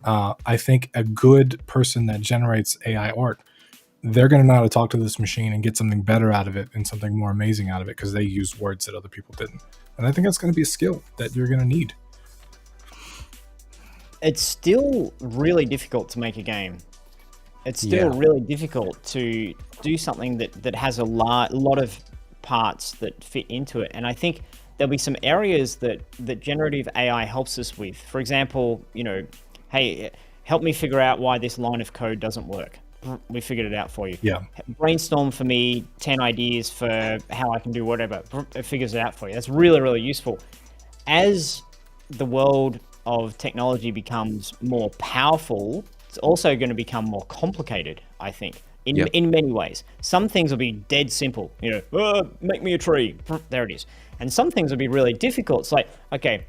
I think a good person that generates AI art, they're going to know how to talk to this machine and get something better out of it and something more amazing out of it because they used words that other people didn't. And I think that's going to be a skill that you're going to need. It's still really difficult to make a game. It's still really difficult to do something that has a lot of parts that fit into it. And I think there'll be some areas that generative AI helps us with. For example, hey, help me figure out why this line of code doesn't work. We figured it out for you. Yeah. Brainstorm for me 10 ideas for how I can do whatever. It figures it out for you. That's really, really useful. As the world of technology becomes more powerful, it's also going to become more complicated, I think, in many ways. Some things will be dead simple, make me a tree, there it is. And some things will be really difficult. It's like, okay,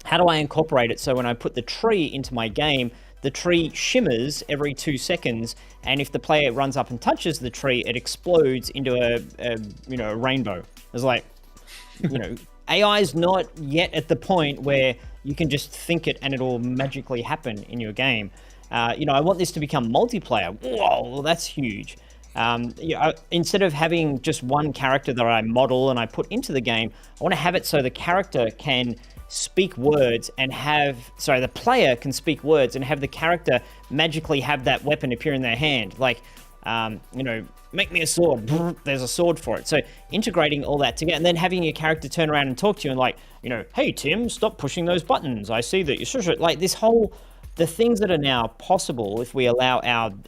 how do I incorporate it so when I put the tree into my game, the tree shimmers every 2 seconds, and if the player runs up and touches the tree, it explodes into a rainbow. It's like, AI is not yet at the point where you can just think it and it'll magically happen in your game. I want this to become multiplayer. Whoa, well, that's huge. Instead of having just one character that I model and I put into the game, I want to have it so the character can speak words and the player can speak words and have the character magically have that weapon appear in their hand. Like, make me a sword. There's a sword for it. So integrating all that together and then having your character turn around and talk to you and like, hey, Tim, stop pushing those buttons. I see that you're like the things that are now possible if we allow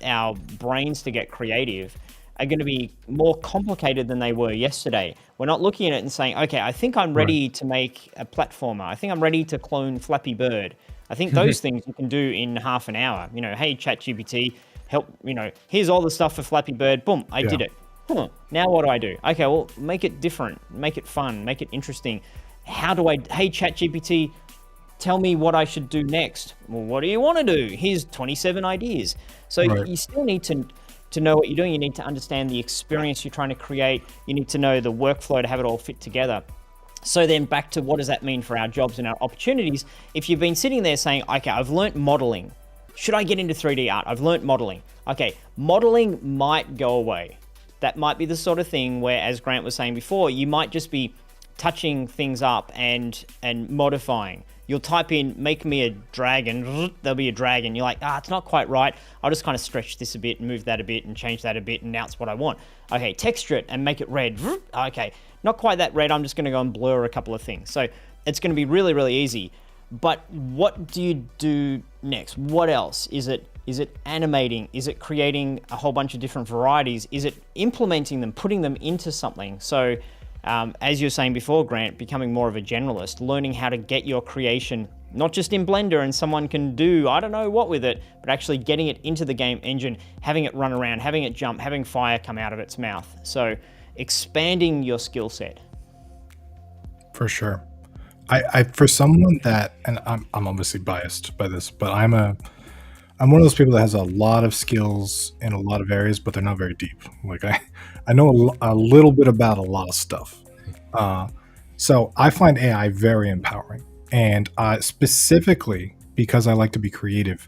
our brains to get creative are going to be more complicated than they were yesterday. We're not looking at it and saying, okay, I think I'm ready to make a platformer. I think I'm ready to clone Flappy Bird. I think those things you can do in half an hour. Hey, ChatGPT, help, here's all the stuff for Flappy Bird. Boom, I did it. Now what do I do? Okay, well, make it different, make it fun, make it interesting. Hey, ChatGPT, tell me what I should do next. Well, what do you want to do? Here's 27 ideas. So you still need to know what you're doing. You need to understand the experience you're trying to create. You need to know the workflow to have it all fit together. So then back to what does that mean for our jobs and our opportunities? If you've been sitting there saying, okay, I've learnt modeling. Should I get into 3D art? I've learnt modeling. Okay, modeling might go away. That might be the sort of thing where, as Grant was saying before, you might just be touching things up and modifying. You'll type in, make me a dragon, there'll be a dragon. You're like, it's not quite right. I'll just kind of stretch this a bit and move that a bit and change that a bit and now it's what I want. Okay, texture it and make it red. Okay, not quite that red. I'm just going to go and blur a couple of things. So it's going to be really, really easy. But what do you do next? What else? Is it animating? Is it creating a whole bunch of different varieties? Is it implementing them, putting them into something? So as you were saying before, Grant, becoming more of a generalist, learning how to get your creation, not just in Blender and someone can do, I don't know what with it, but actually getting it into the game engine, having it run around, having it jump, having fire come out of its mouth. So expanding your skill set. For sure. I for someone that, and I'm obviously biased by this, but I'm one of those people that has a lot of skills in a lot of areas, but they're not very deep. Like I know a little bit about a lot of stuff. So I find AI very empowering, and specifically because I like to be creative,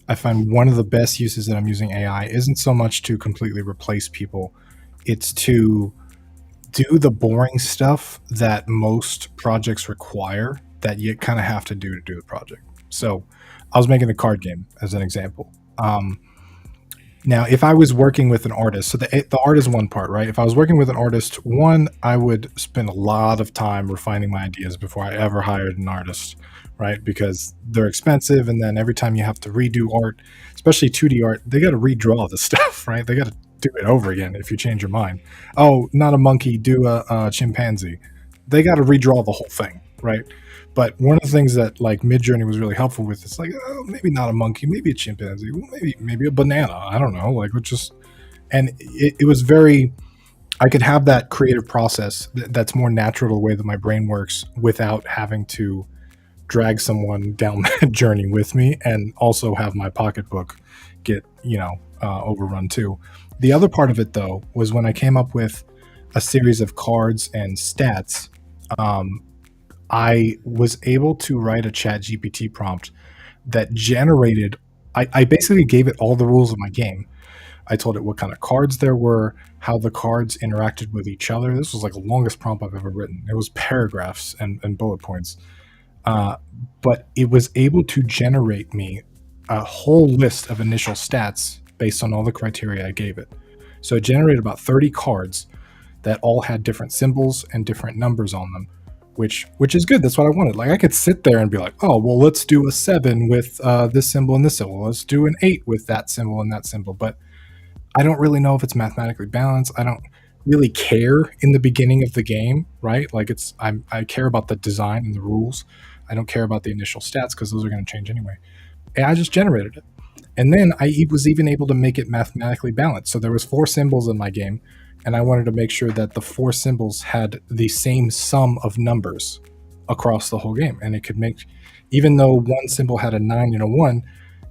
I find one of the best uses that I'm using AI isn't so much to completely replace people, it's to do the boring stuff that most projects require that you kind of have to do the project. So I was making a card game as an example. Now, if I was working with an artist, so the art is one part, right? If I was working with an artist, I would spend a lot of time refining my ideas before I ever hired an artist, right? Because they're expensive, and then every time you have to redo art, especially 2D art, they got to redraw the stuff, right? They got to do it over again if you change your mind. Oh, not a monkey, do a chimpanzee. They got to redraw the whole thing, right? But one of the things that like Midjourney was really helpful with, it's like, oh, maybe not a monkey, maybe a chimpanzee, maybe a banana. I don't know. Like, and it was very, I could have that creative process that's more natural to the way that my brain works without having to drag someone down that journey with me, and also have my pocketbook get overrun too. The other part of it, though, was when I came up with a series of cards and stats, I was able to write a chat GPT prompt that generated, I basically gave it all the rules of my game. I told it what kind of cards there were, how the cards interacted with each other. This was like the longest prompt I've ever written. It was paragraphs and bullet points. But it was able to generate me a whole list of initial stats based on all the criteria I gave it. So it generated about 30 cards that all had different symbols and different numbers on them, which is good. That's what I wanted. Like I could sit there and be like, oh, well, let's do a 7 with this symbol and this symbol. Let's do an 8 with that symbol and that symbol. But I don't really know if it's mathematically balanced. I don't really care in the beginning of the game, right? Like I care about the design and the rules. I don't care about the initial stats because those are going to change anyway. And I just generated it. And then I was even able to make it mathematically balanced. So there was 4 symbols in my game, and I wanted to make sure that the 4 symbols had the same sum of numbers across the whole game. And it could make, even though one symbol had a 9 and a 1,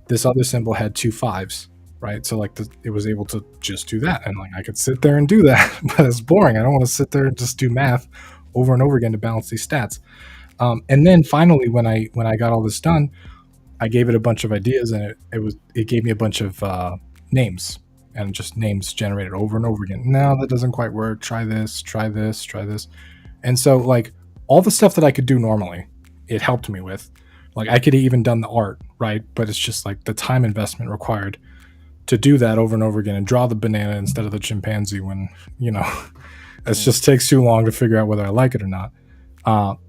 this other symbol had 2 5s, right? So like it was able to just do that. And like I could sit there and do that, but it's boring. I don't want to sit there and just do math over and over again to balance these stats. And then finally, when I got all this done, I gave it a bunch of ideas, and it gave me a bunch of names, and just names generated over and over again. No, that doesn't quite work. Try this, try this, try this. And so like all the stuff that I could do normally, it helped me with. Like I could have even done the art, right? But it's just like the time investment required to do that over and over again and draw the banana instead of the chimpanzee when, it just takes too long to figure out whether I like it or not.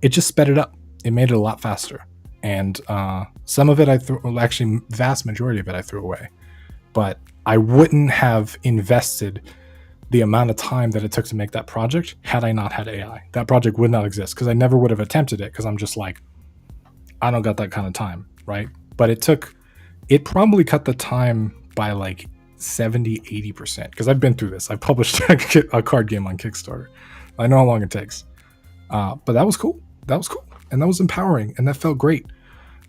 It just sped it up. It made it a lot faster. And some of it actually vast majority of it I threw away. But I wouldn't have invested the amount of time that it took to make that project had I not had AI. That project would not exist because I never would have attempted it because I'm just like, I don't got that kind of time, right? But it probably cut the time by like 70-80% because I've been through this. I published a card game on Kickstarter. I know how long it takes. But that was cool. And that was empowering, and that felt great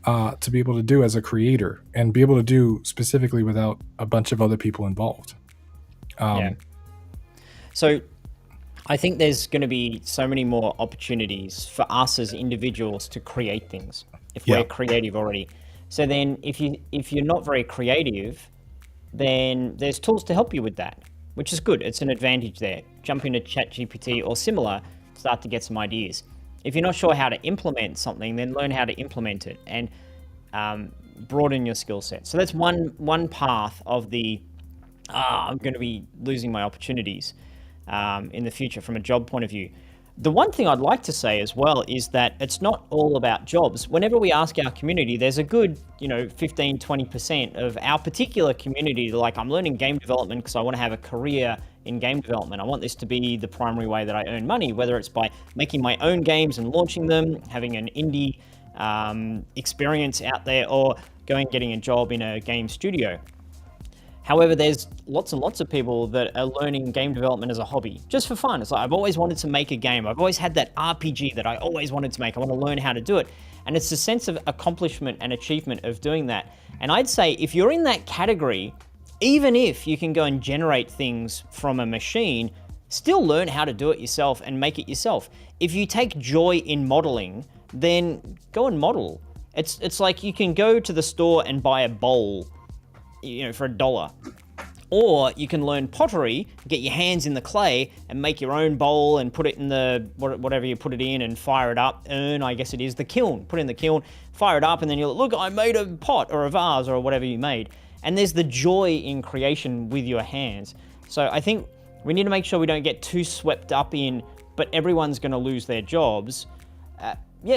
to be able to do as a creator and be able to do specifically without a bunch of other people involved. So I think there's going to be so many more opportunities for us as individuals to create things if we're creative already. So then if you're not very creative, then there's tools to help you with that, which is good. It's an advantage there. Jump into ChatGPT or similar, start to get some ideas. If you're not sure how to implement something, then learn how to implement it and broaden your skill set. So that's one path of the I'm going to be losing my opportunities in the future from a job point of view. The one thing I'd like to say as well is that it's not all about jobs. Whenever we ask our community, there's a good 15, 20% of our particular community like, I'm learning game development because I want to have a career in game development. I want this to be the primary way that I earn money, whether it's by making my own games and launching them, having an indie experience out there, or getting a job in a game studio. However, there's lots and lots of people that are learning game development as a hobby, just for fun. It's like, I've always wanted to make a game. I've always had that RPG that I always wanted to make. I want to learn how to do it. And it's a sense of accomplishment and achievement of doing that. And I'd say if you're in that category, even if you can go and generate things from a machine, still learn how to do it yourself and make it yourself. If you take joy in modeling, then go and model. It's like you can go to the store and buy a bowl, for $1. Or you can learn pottery, get your hands in the clay and make your own bowl and put it in the, whatever you put it in, and fire it up. I guess it is the kiln. Put it in the kiln, fire it up, and then you'll look, I made a pot or a vase or whatever you made. And there's the joy in creation with your hands. So I think we need to make sure we don't get too swept up in, but everyone's going to lose their jobs.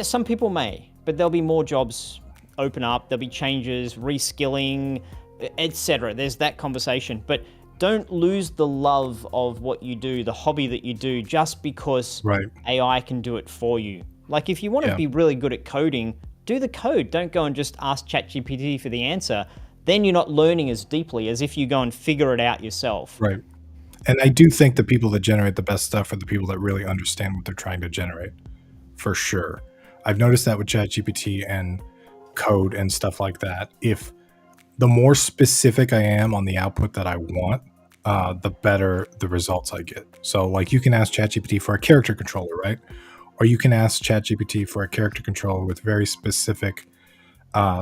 Some people may, but there'll be more jobs open up. There'll be changes, reskilling, etc. There's that conversation, but don't lose the love of what you do, the hobby that you do, just because AI can do it for you. Like if you want to be really good at coding, do the code. Don't go and just ask ChatGPT for the answer. Then you're not learning as deeply as if you go and figure it out yourself. Right. And I do think the people that generate the best stuff are the people that really understand what they're trying to generate, for sure. I've noticed that with ChatGPT and code and stuff like that. If the more specific I am on the output that I want, the better the results I get. So like you can ask ChatGPT for a character controller, right? Or you can ask ChatGPT for a character controller with very specific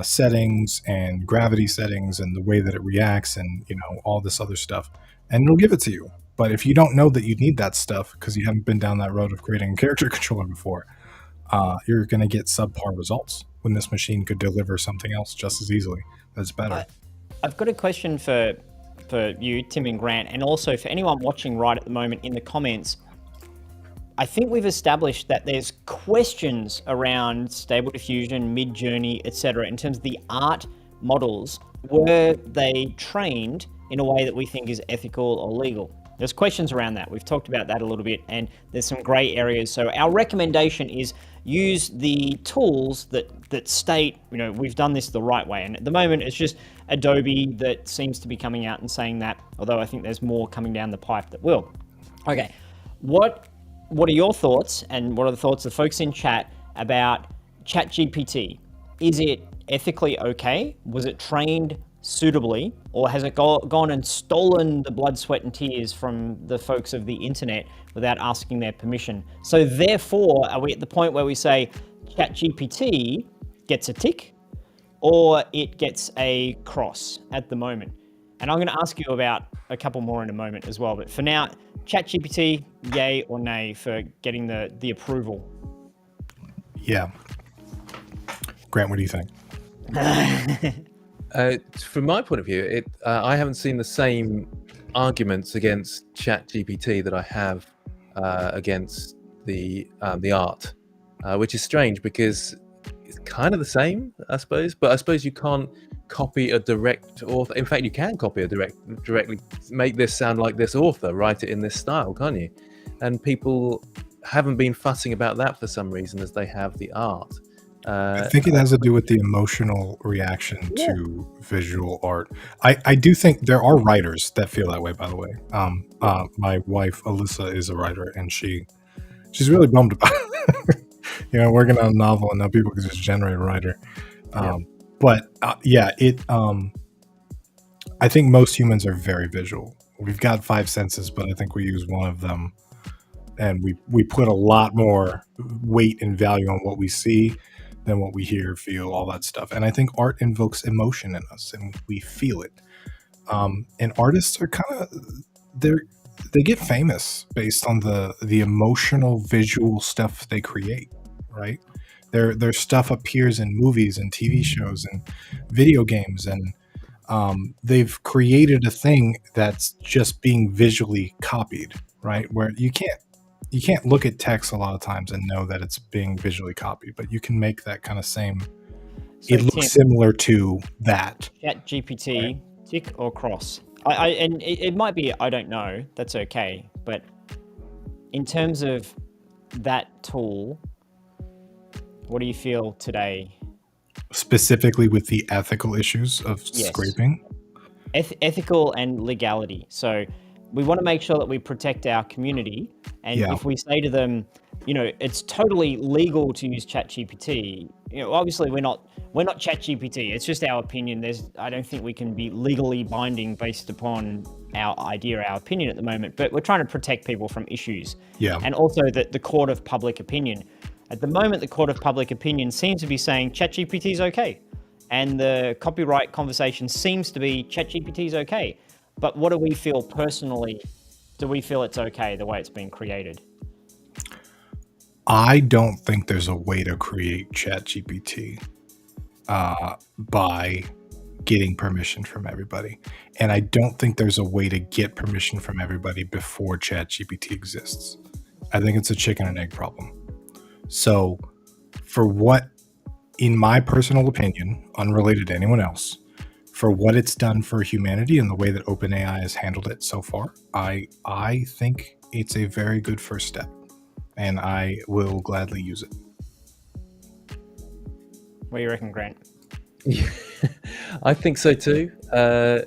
settings and gravity settings and the way that it reacts and all this other stuff, and it'll give it to you. But if you don't know that you need that stuff because you haven't been down that road of creating a character controller before, you're going to get subpar results when this machine could deliver something else just as easily that's better. I've got a question for you, Tim and Grant, and also for anyone watching right at the moment in the comments. I think we've established that there's questions around Stable Diffusion, Midjourney, etc. in terms of the art models. Were they trained in a way that we think is ethical or legal? There's questions around that. We've talked about that a little bit, and there's some gray areas. So our recommendation is use the tools that state, we've done this the right way. And at the moment, it's just Adobe that seems to be coming out and saying that, although I think there's more coming down the pipe that will. Okay, what are your thoughts, and what are the thoughts of folks in chat about ChatGPT? Is it ethically okay? Was it trained suitably, or has it gone and stolen the blood, sweat, and tears from the folks of the internet without asking their permission? So therefore, are we at the point where we say ChatGPT gets a tick, or it gets a cross at the moment? And I'm going to ask you about a couple more in a moment as well. But for now, ChatGPT, yay or nay for getting the approval? Yeah. Grant, what do you think? From my point of view, I haven't seen the same arguments against ChatGPT that I have against the art, which is strange because it's kind of the same, I suppose. But I suppose you can't copy a direct author. In fact, you can copy a directly make this sound like this author, write it in this style, can't you? And people haven't been fussing about that for some reason as they have the art. I think it has to do with the emotional reaction to visual art. I do think there are writers that feel that way, by the way. My wife, Alyssa, is a writer, and she's really bummed about it. Working on a novel, and now people can just generate a writer. But I think most humans are very visual. We've got 5 senses, but I think we use one of them, and we put a lot more weight and value on what we see than what we hear, feel, all that stuff. And I think art invokes emotion in us, and we feel it. And artists are they get famous based on the emotional visual stuff they create, right? Their stuff appears in movies and TV shows and video games, and they've created a thing that's just being visually copied, right? Where you can't look at text a lot of times and know that it's being visually copied, but you can make that kind of same. So it looks similar to that. ChatGPT, right? Tick or cross? And it might be, I don't know. That's okay. But in terms of that tool, what do you feel today? Specifically with the ethical issues of scraping? Ethical and legality. So we want to make sure that we protect our community. And if we say to them, it's totally legal to use ChatGPT, obviously we're not ChatGPT. It's just our opinion. I don't think we can be legally binding based upon our idea, our opinion at the moment, but we're trying to protect people from issues. Yeah. And also the court of public opinion. At the moment, the court of public opinion seems to be saying ChatGPT is okay. And the copyright conversation seems to be ChatGPT is okay. But what do we feel personally? Do we feel it's okay the way it's been created? I don't think there's a way to create ChatGPT by getting permission from everybody. And I don't think there's a way to get permission from everybody before ChatGPT exists. I think it's a chicken and egg problem. So for what, in my personal opinion, unrelated to anyone else, for what it's done for humanity and the way that OpenAI has handled it so far, I think it's a very good first step, and I will gladly use it. What do you reckon, Grant? I think so too. I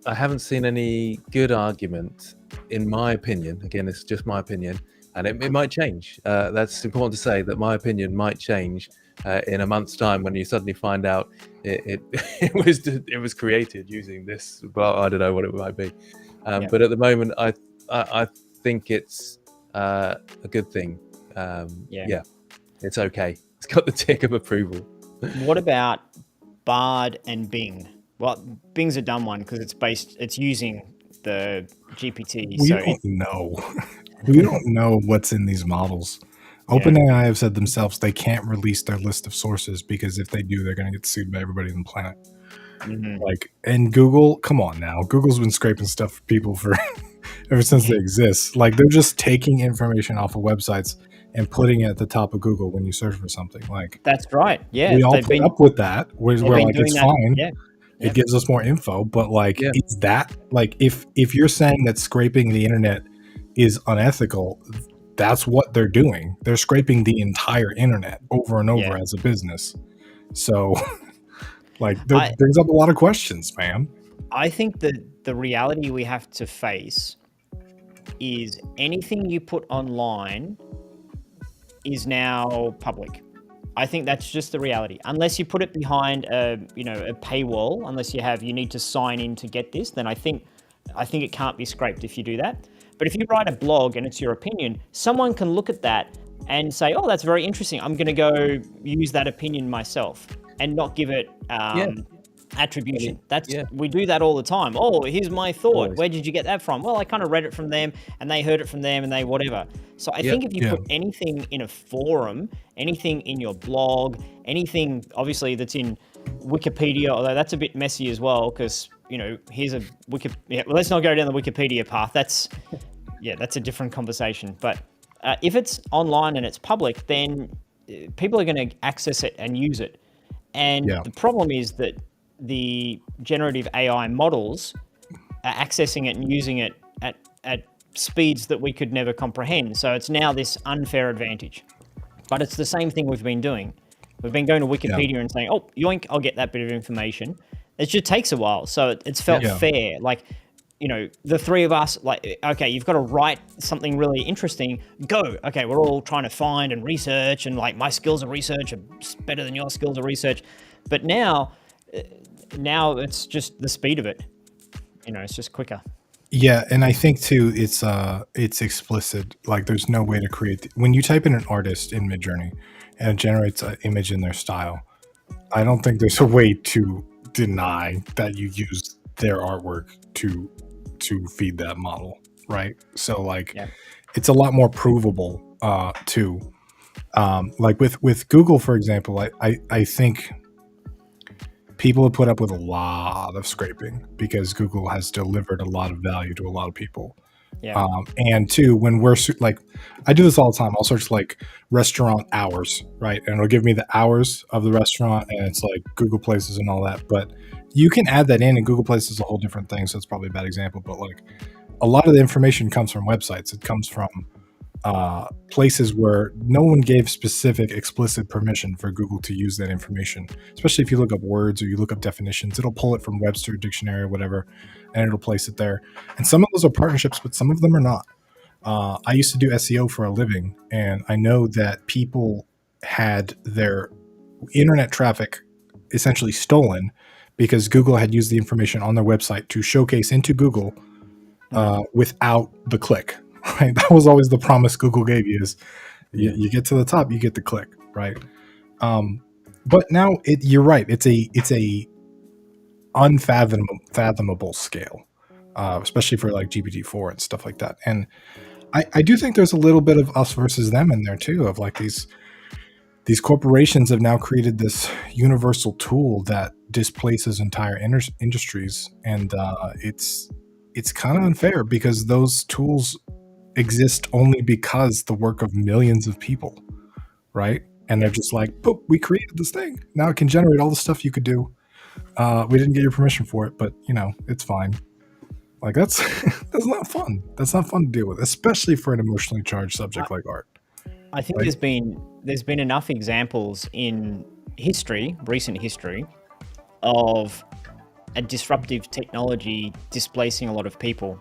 haven't seen any good argument, in my opinion. Again, it's just my opinion, and it might change. That's important to say, that my opinion might change in a month's time when you suddenly find out it was created using this. Well, I don't know what it might be, Yeah. But at the moment, I think it's a good thing. Yeah, it's okay. It's got the tick of approval. What about Bard and Bing? Well, Bing's a dumb one because it's using the GPT. We So don't know. We don't know what's in these models. OpenAI have said themselves they can't release their list of sources because if they do, they're going to get sued by everybody on the planet. Like, and Google, come on now. Google's been scraping stuff for people for ever since they exist. Like, they're just taking information off of websites and putting it at the top of Google when you search for something. Like, that's right. Yeah, we all put up with that. We're like, it's fine. Yeah. It gives us more info, but like, Yeah. is that like if you're saying that scraping the internet is unethical, that's what they're doing. They're scraping the entire internet over and over as a business. So, like, that brings up a lot of questions, man. I think that the reality we have to face is anything you put online is now public. I think that's just the reality. Unless you put it behind a paywall, unless you need to sign in to get this, then I think it can't be scraped if you do that. But if you write a blog and it's your opinion, someone can look at that and say, "Oh, that's very interesting. I'm going to go use that opinion myself," and not give it attribution. We do that all the time. Oh, here's my thought. Always. Where did you get that from? Well, I kind of read it from them and they heard it from them and they whatever. So I think if you put anything in a forum, anything in your blog, anything obviously that's in Wikipedia, although that's a bit messy as well because, here's a let's not go down the Wikipedia path. That's a different conversation. But if it's online and it's public, then people are going to access it and use it. And the problem is that the generative AI models are accessing it and using it at speeds that we could never comprehend. So it's now this unfair advantage. But it's the same thing we've been doing. We've been going to Wikipedia and saying, "Oh, yoink, I'll get that bit of information." It just takes a while. So it's felt fair. Like, the three of us, like, okay, you've got to write something really interesting. Go. Okay, we're all trying to find and research, and like my skills of research are better than your skills of research. But now it's just the speed of it. It's just quicker. Yeah, and I think too, it's explicit. Like, there's no way to create when you type in an artist in Midjourney and it generates an image in their style. I don't think there's a way to deny that you use their artwork to feed that model, right? So like, it's a lot more provable too. Like with Google, for example, I think people have put up with a lot of scraping because Google has delivered a lot of value to a lot of people. And two, when we're like, I do this all the time. I'll search like restaurant hours, right? And it'll give me the hours of the restaurant and it's like Google Places and all that. But you can add that in, and Google Places is a whole different thing. So it's probably a bad example, but like a lot of the information comes from websites. It comes from places where no one gave specific explicit permission for Google to use that information. Especially if you look up words or you look up definitions, it'll pull it from Webster Dictionary or whatever, and it'll place it there. And some of those are partnerships, but some of them are not. I used to do SEO for a living, and I know that people had their internet traffic essentially stolen because Google had used the information on their website to showcase into Google without the click. Right, that was always the promise Google gave you: is you get to the top, you get the click, right? But now you're right. It's a unfathomable scale, especially for like GPT-4 and stuff like that. And I do think there's a little bit of us versus them in there too. Of like these corporations have now created this universal tool that displaces entire industries, and it's kind of unfair because those tools exist only because the work of millions of people, right? And they're just like, boop, we created this thing. Now it can generate all the stuff you could do. We didn't get your permission for it, but it's fine. Like that's not fun. That's not fun to deal with, especially for an emotionally charged subject like art. I think there's been enough examples in recent history, of a disruptive technology displacing a lot of people.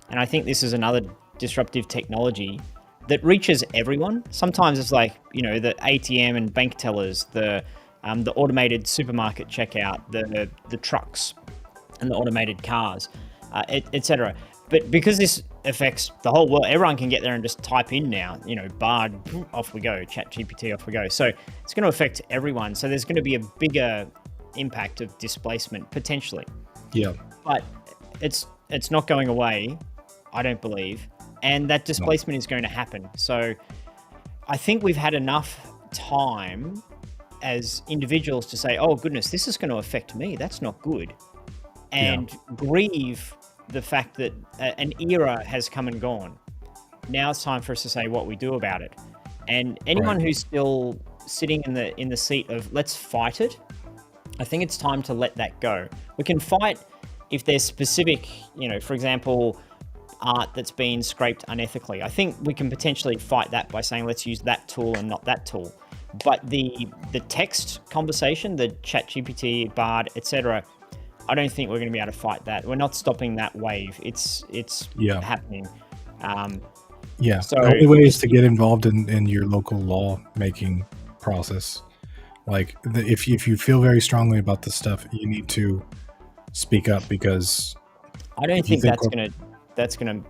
And I think this is another disruptive technology that reaches everyone. Sometimes it's like, the ATM and bank tellers, the automated supermarket checkout, the trucks and the automated cars, etc. But because this affects the whole world, everyone can get there and just type in now, Bard, off we go, Chat GPT, off we go. So it's going to affect everyone. So there's going to be a bigger impact of displacement potentially. Yeah. But it's not going away, I don't believe. And that displacement is going to happen. So I think we've had enough time as individuals to say, oh goodness, this is going to affect me. That's not good. And grieve the fact that an era has come and gone. Now it's time for us to say what we do about it. And anyone who's still sitting in the seat of let's fight it, I think it's time to let that go. We can fight if there's specific, for example, art that's been scraped unethically. I think we can potentially fight that by saying let's use that tool and not that tool. But the text conversation, the ChatGPT, Bard, etc., I don't think we're going to be able to fight that. We're not stopping that wave. It's happening. So the only way is to get involved in your local law making process. Like if you feel very strongly about this stuff, you need to speak up, because I don't think that's gonna.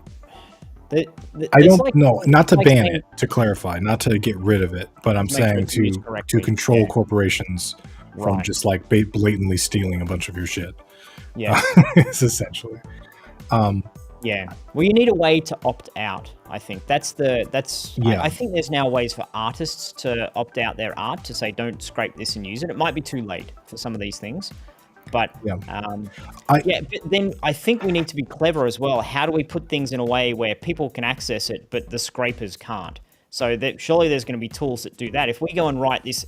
I don't know. Not to ban it, to clarify, not to get rid of it, but I'm saying to control corporations from just like blatantly stealing a bunch of your shit. Yeah, it's essentially. Yeah. Well, you need a way to opt out. I think I think there's now ways for artists to opt out their art, to say don't scrape this and use it. It might be too late for some of these things, but but then I think we need to be clever as well. How do we put things in a way where people can access it, but the scrapers can't? So that surely there's going to be tools that do that. If we go and write this,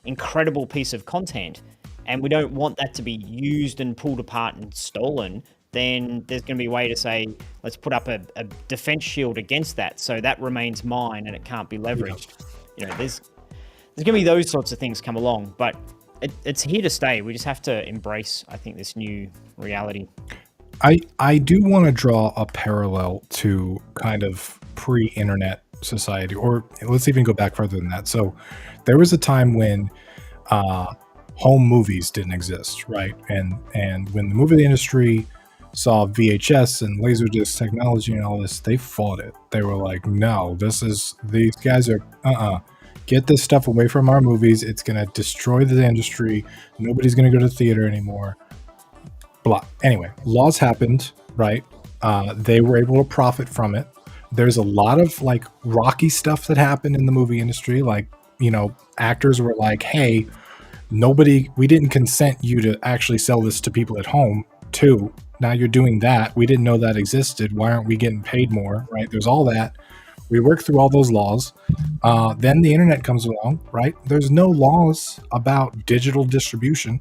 incredible piece of content, and we don't want that to be used and pulled apart and stolen, then there's going to be a way to say, let's put up a defense shield against that, so that remains mine and it can't be leveraged. There's going to be those sorts of things come along, but it's here to stay. We just have to embrace, I think, this new reality. I do want to draw a parallel to kind of pre-internet society, or let's even go back further than that. So there was a time when home movies didn't exist, right? And when the movie industry saw VHS and Laserdisc technology and all this, they fought it. They were like, no, these guys are, get this stuff away from our movies. It's going to destroy the industry. Nobody's going to go to theater anymore. Blah. Anyway, laws happened, right? They were able to profit from it. There's a lot of like rocky stuff that happened in the movie industry. Like, actors were like, hey, we didn't consent you to actually sell this to people at home too. Now you're doing that. We didn't know that existed. Why aren't we getting paid more, right? There's all that. We worked through all those laws. Then the internet comes along, right? There's no laws about digital distribution.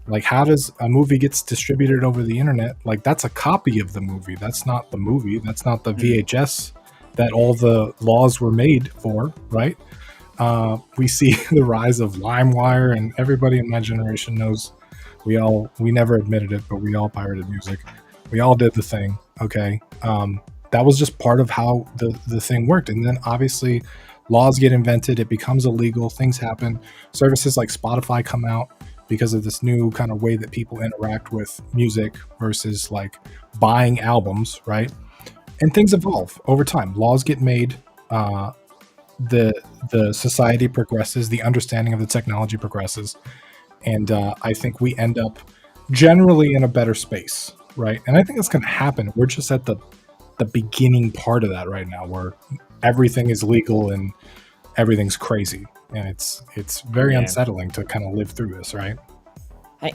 Like, how does a movie gets distributed over the internet? Like, that's a copy of the movie. That's not the movie. That's not the VHS that all the laws were made for, right? We see the rise of LimeWire, and everybody in my generation knows we never admitted it, but we all pirated music. We all did the thing, okay? That was just part of how the thing worked. And then obviously laws get invented, it becomes illegal, things happen. Services like Spotify come out because of this new kind of way that people interact with music versus like buying albums, right? And things evolve over time. Laws get made, the society progresses, the understanding of the technology progresses, and I think we end up generally in a better space, right? And I think that's going to happen. We're just at the beginning part of that right now, where everything is legal and everything's crazy, and it's very unsettling to kind of live through this, right?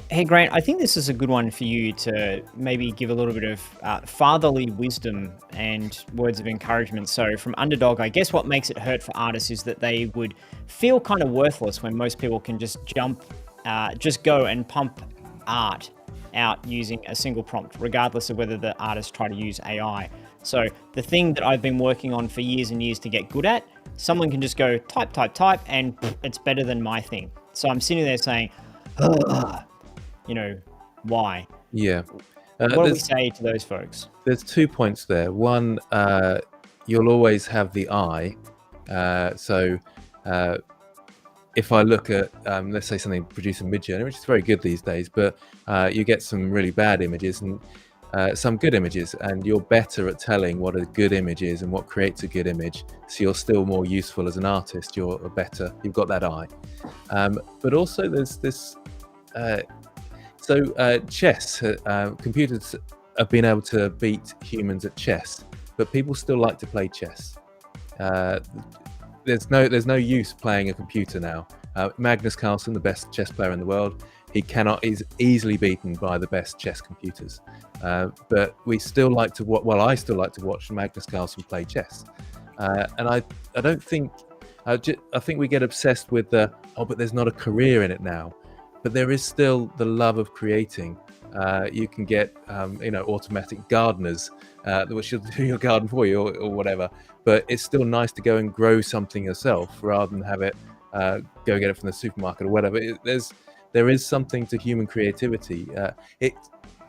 Hey Grant, I think this is a good one for you to maybe give a little bit of fatherly wisdom and words of encouragement. So from Underdog, I guess what makes it hurt for artists is that they would feel kind of worthless when most people can just go and pump art out using a single prompt, regardless of whether the artists try to use AI. So the thing that I've been working on for years and years to get good at, someone can just go type, and it's better than my thing. So I'm sitting there saying, why? Yeah. What do we say to those folks? There's 2 points there. One, you'll always have the eye. If I look at, let's say something produced in Midjourney, which is very good these days, but you get some really bad images, and some good images, and you're better at telling what a good image is and what creates a good image. So you're still more useful as an artist. You've got that eye. But also there's this, chess, computers have been able to beat humans at chess, but people still like to play chess. There's no use playing a computer now. Magnus Carlsen, the best chess player in the world, he's easily beaten by the best chess computers. But we still like to I still like to watch Magnus Carlsen play chess. And I think we get obsessed with but there's not a career in it now. But there is still the love of creating. You can get automatic gardeners which will do your garden for you or whatever. But it's still nice to go and grow something yourself rather than have it go get it from the supermarket or whatever. There is something to human creativity.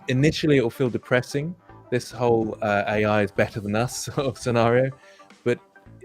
Initially it will feel depressing, this whole AI is better than us sort of scenario, but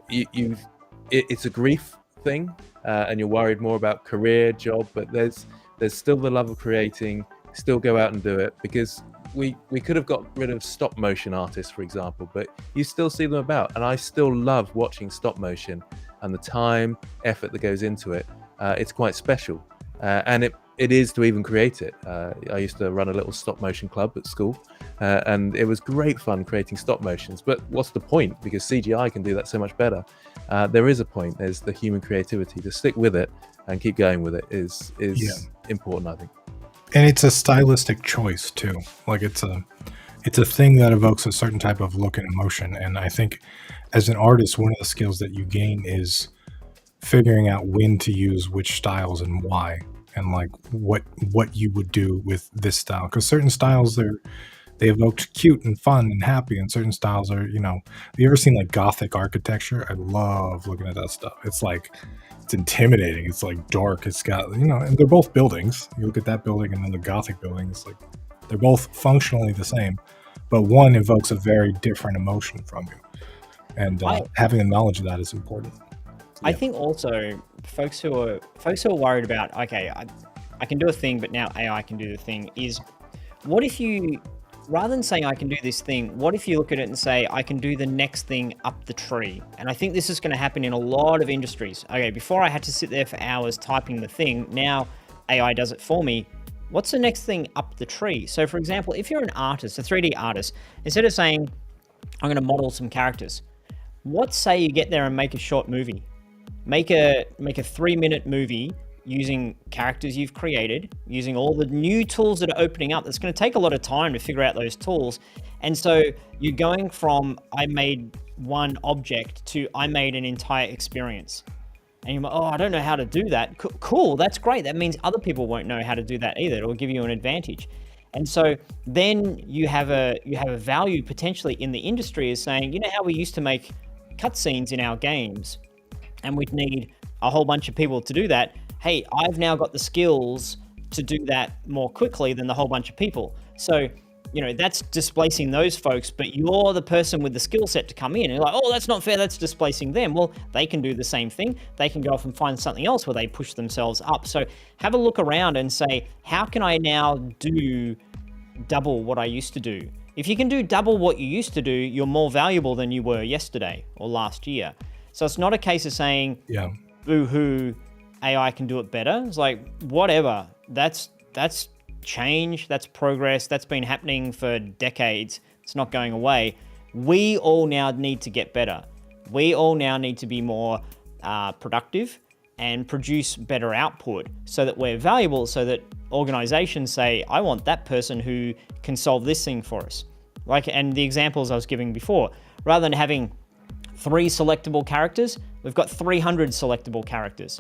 it's a grief thing, and you're worried more about career, job, but there's still the love of creating. Still go out and do it, because we could have got rid of stop motion artists, for example, but you still see them about, and I still love watching stop motion and the time, effort that goes into it. It's quite special, and it is to even create it. I used to run a little stop motion club at school, and it was great fun creating stop motions. But what's the point? Because CGI can do that so much better. There is a point. There's the human creativity. To stick with it and keep going with it is important, I think. And it's a stylistic choice too. Like it's a thing that evokes a certain type of look and emotion. And I think as an artist, one of the skills that you gain is figuring out when to use which styles and why, and like what you would do with this style. Because certain styles they evoked cute and fun and happy, and certain styles are, have you ever seen like Gothic architecture? I love looking at that stuff. It's like, it's intimidating. It's like dark. It's got, and they're both buildings. You look at that building and then the Gothic building, it's like, they're both functionally the same, but one evokes a very different emotion from you. And having a knowledge of that is important. I think also folks who are worried about, okay, I can do a thing, but now AI can do the thing, is what if you, rather than saying I can do this thing, what if you look at it and say, I can do the next thing up the tree? And I think this is going to happen in a lot of industries. Okay, before I had to sit there for hours typing the thing, now AI does it for me. What's the next thing up the tree? So for example, if you're an artist, a 3D artist, instead of saying, I'm going to model some characters, what say you get there and make a short movie? Make a 3-minute movie using characters you've created, using all the new tools that are opening up. That's going to take a lot of time to figure out those tools. And so you're going from, I made one object, to I made an entire experience. And you're like, oh, I don't know how to do that. Cool, that's great. That means other people won't know how to do that either. It will give you an advantage. And so then you have a value potentially in the industry, is saying, how we used to make cutscenes in our games, and we'd need a whole bunch of people to do that. Hey, I've now got the skills to do that more quickly than the whole bunch of people. So, that's displacing those folks, but you're the person with the skill set to come in. And you're like, oh, that's not fair, that's displacing them. Well, they can do the same thing. They can go off and find something else where they push themselves up. So have a look around and say, how can I now do double what I used to do? If you can do double what you used to do, you're more valuable than you were yesterday or last year. So it's not a case of saying, boo-hoo, AI can do it better. It's like, whatever. That's change, that's progress, that's been happening for decades. It's not going away. We all now need to get better. We all now need to be more productive and produce better output so that we're valuable, so that organizations say, I want that person who can solve this thing for us. And the examples I was giving before, rather than having 3 selectable characters, we've got 300 selectable characters.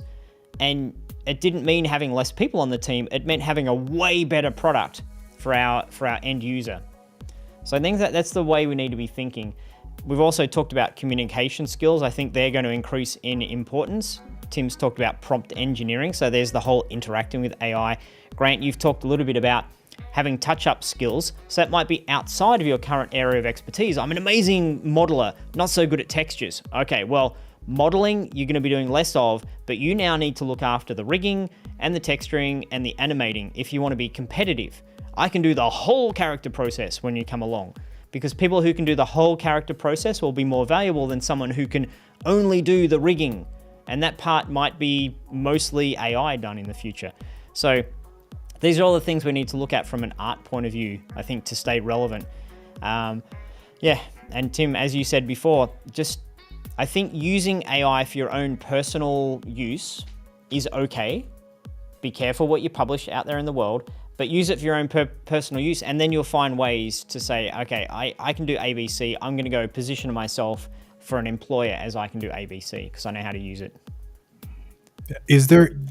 And it didn't mean having less people on the team, it meant having a way better product for our end user. So I think that's the way we need to be thinking. We've also talked about communication skills. I think they're going to increase in importance. Tim's talked about prompt engineering, so there's the whole interacting with AI. Grant, you've talked a little bit about having touch-up skills, so that might be outside of your current area of expertise. I'm an amazing modeler, not so good at textures. Okay, well, modeling you're going to be doing less of, but you now need to look after the rigging and the texturing and the animating if you want to be competitive. I can do the whole character process when you come along. Because people who can do the whole character process will be more valuable than someone who can only do the rigging. And that part might be mostly AI done in the future. So these are all the things we need to look at from an art point of view, I think, to stay relevant. Yeah, and Tim, as you said before, just I think using AI for your own personal use is okay. Be careful what you publish out there in the world, but use it for your own personal use, and then you'll find ways to say, okay, I can do ABC. I'm going to go position myself for an employer as I can do ABC because I know how to use it.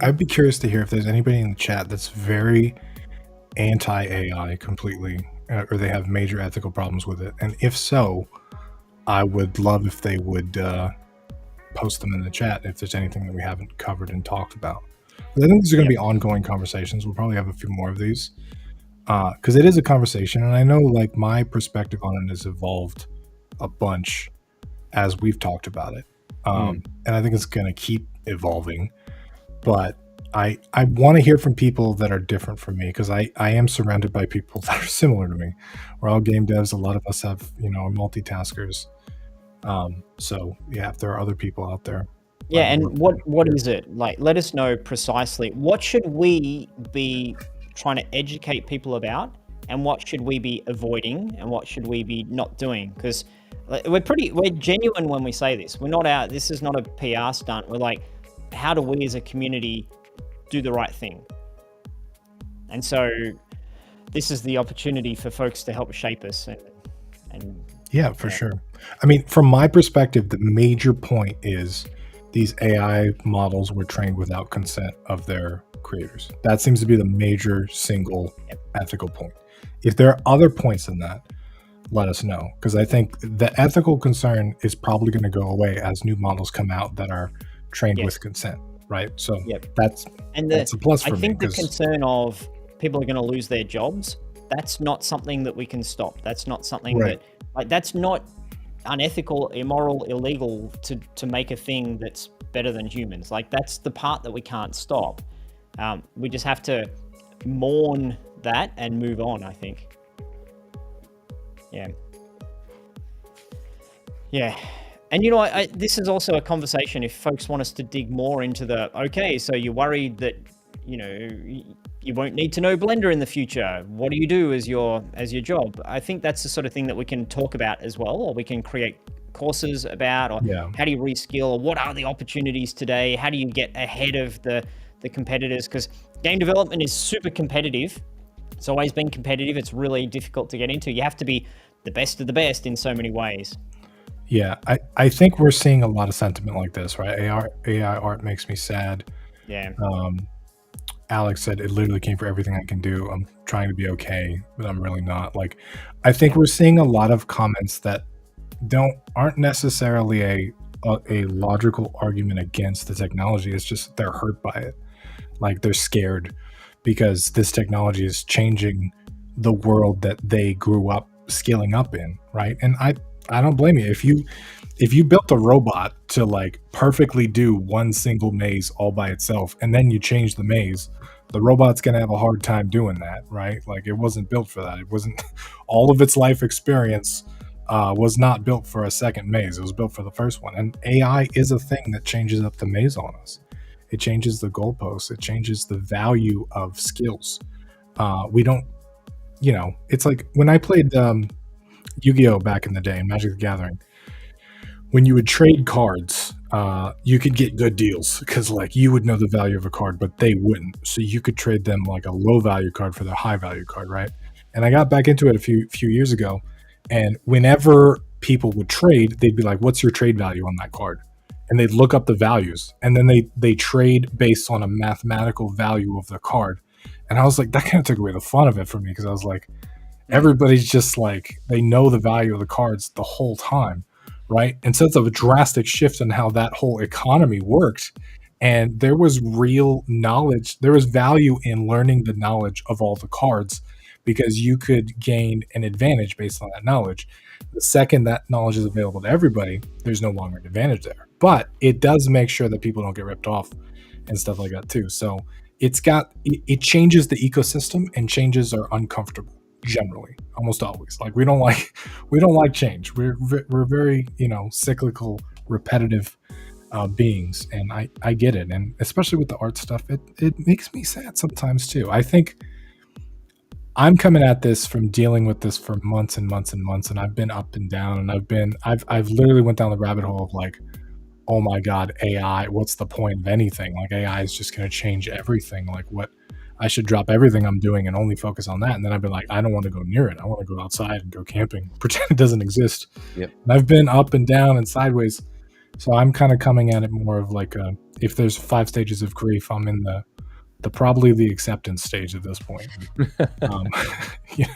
I'd be curious to hear if there's anybody in the chat that's very anti-AI completely, or they have major ethical problems with it. And if so, I would love if they would post them in the chat if there's anything that we haven't covered and talked about. But I think these are going to be ongoing conversations. We'll probably have a few more of these because it is a conversation. And I know like my perspective on it has evolved a bunch as we've talked about it. And I think it's going to keep evolving. But I want to hear from people that are different from me because I am surrounded by people that are similar to me. We're all game devs. A lot of us have, are multitaskers. So yeah, if there are other people out there. Yeah, and what is it? Like, let us know precisely. What should we be trying to educate people about, and what should we be avoiding, and what should we be not doing? Because we're genuine when we say this. We're not out. This is not a PR stunt. We're like, how do we as a community do the right thing? And so this is the opportunity for folks to help shape us and yeah, for sure. I mean, from my perspective, the major point is these AI models were trained without consent of their creators. That seems to be the major single ethical point. If there are other points in that, let us know, because I think the ethical concern is probably going to go away as new models come out that are trained with consent, right? So that's a plus for me. I think the concern of people are going to lose their jobs, that's not something that we can stop. That's not something that, like, that's not unethical, immoral, illegal to make a thing that's better than humans. Like, that's the part that we can't stop. We just have to mourn that and move on, I think. Yeah. And this is also a conversation if folks want us to dig more into so you're worried that, you won't need to know Blender in the future. What do you do as your job? I think that's the sort of thing that we can talk about as well, or we can create courses about, or how do you reskill, or what are the opportunities today? How do you get ahead of the competitors? Because game development is super competitive. It's always been competitive. It's really difficult to get into. You have to be the best of the best in so many ways. Yeah, I think we're seeing a lot of sentiment like this, right? AI art makes me sad. Yeah. Alex said it literally came for everything I can do. I'm trying to be okay, but I'm really not. Like, I think we're seeing a lot of comments that aren't necessarily a logical argument against the technology. It's just they're hurt by it. Like, they're scared because this technology is changing the world that they grew up scaling up in, right? And I don't blame you. If you built a robot to like perfectly do one single maze all by itself, and then you change the maze, the robot's going to have a hard time doing that, right? Like, it wasn't built for that. It wasn't all of its life experience was not built for a second maze. It was built for the first one. And AI is a thing that changes up the maze on us. It changes the goalposts. It changes the value of skills. We don't, it's like when I played Yu-Gi-Oh back in the day in Magic the Gathering, when you would trade cards, you could get good deals because like you would know the value of a card, but they wouldn't. So you could trade them like a low value card for their high value card, right? And I got back into it a few years ago, and whenever people would trade, they'd be like, "What's your trade value on that card?" And they'd look up the values, and then they trade based on a mathematical value of the card. And I was like, that kind of took away the fun of it for me because I was like, everybody's just like, they know the value of the cards the whole time, right? And so it's a drastic shift in how that whole economy worked. And there was real knowledge. There was value in learning the knowledge of all the cards because you could gain an advantage based on that knowledge. The second that knowledge is available to everybody, there's no longer an advantage there. But it does make sure that people don't get ripped off and stuff like that too. So it changes the ecosystem, and changes are uncomfortable generally, almost always. Like we don't like change. We're very, cyclical, repetitive beings, and I get it. And especially with the art stuff, it makes me sad sometimes too. I think I'm coming at this from dealing with this for months and months and months, and I've been up and down, and I've literally went down the rabbit hole of like, oh my God, AI, what's the point of anything? Like AI is just going to change everything. Like what, I should drop everything I'm doing and only focus on that. And then I've been like, I don't want to go near it. I want to go outside and go camping, pretend it doesn't exist. Yep. And I've been up and down and sideways. So I'm kind of coming at it more of like, if there's 5 stages of grief, I'm in the probably the acceptance stage at this point.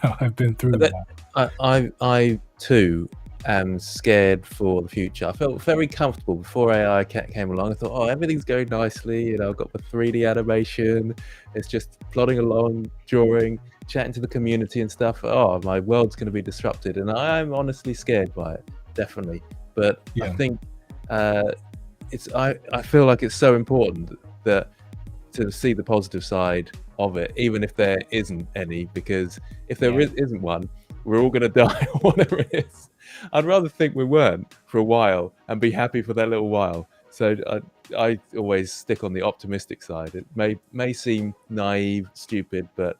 I've been through that. I too am scared for the future. I felt very comfortable before AI came along. I thought, oh, everything's going nicely. I've got the 3D animation. It's just plodding along, drawing, chatting to the community and stuff. Oh, my world's going to be disrupted, and I'm honestly scared by it, definitely. But I think I feel like it's so important that to see the positive side of it, even if there isn't any, because if there isn't one, we're all going to die or whatever it is. I'd rather think we weren't for a while and be happy for that little while. So I always stick on the optimistic side. It may seem naive, stupid, but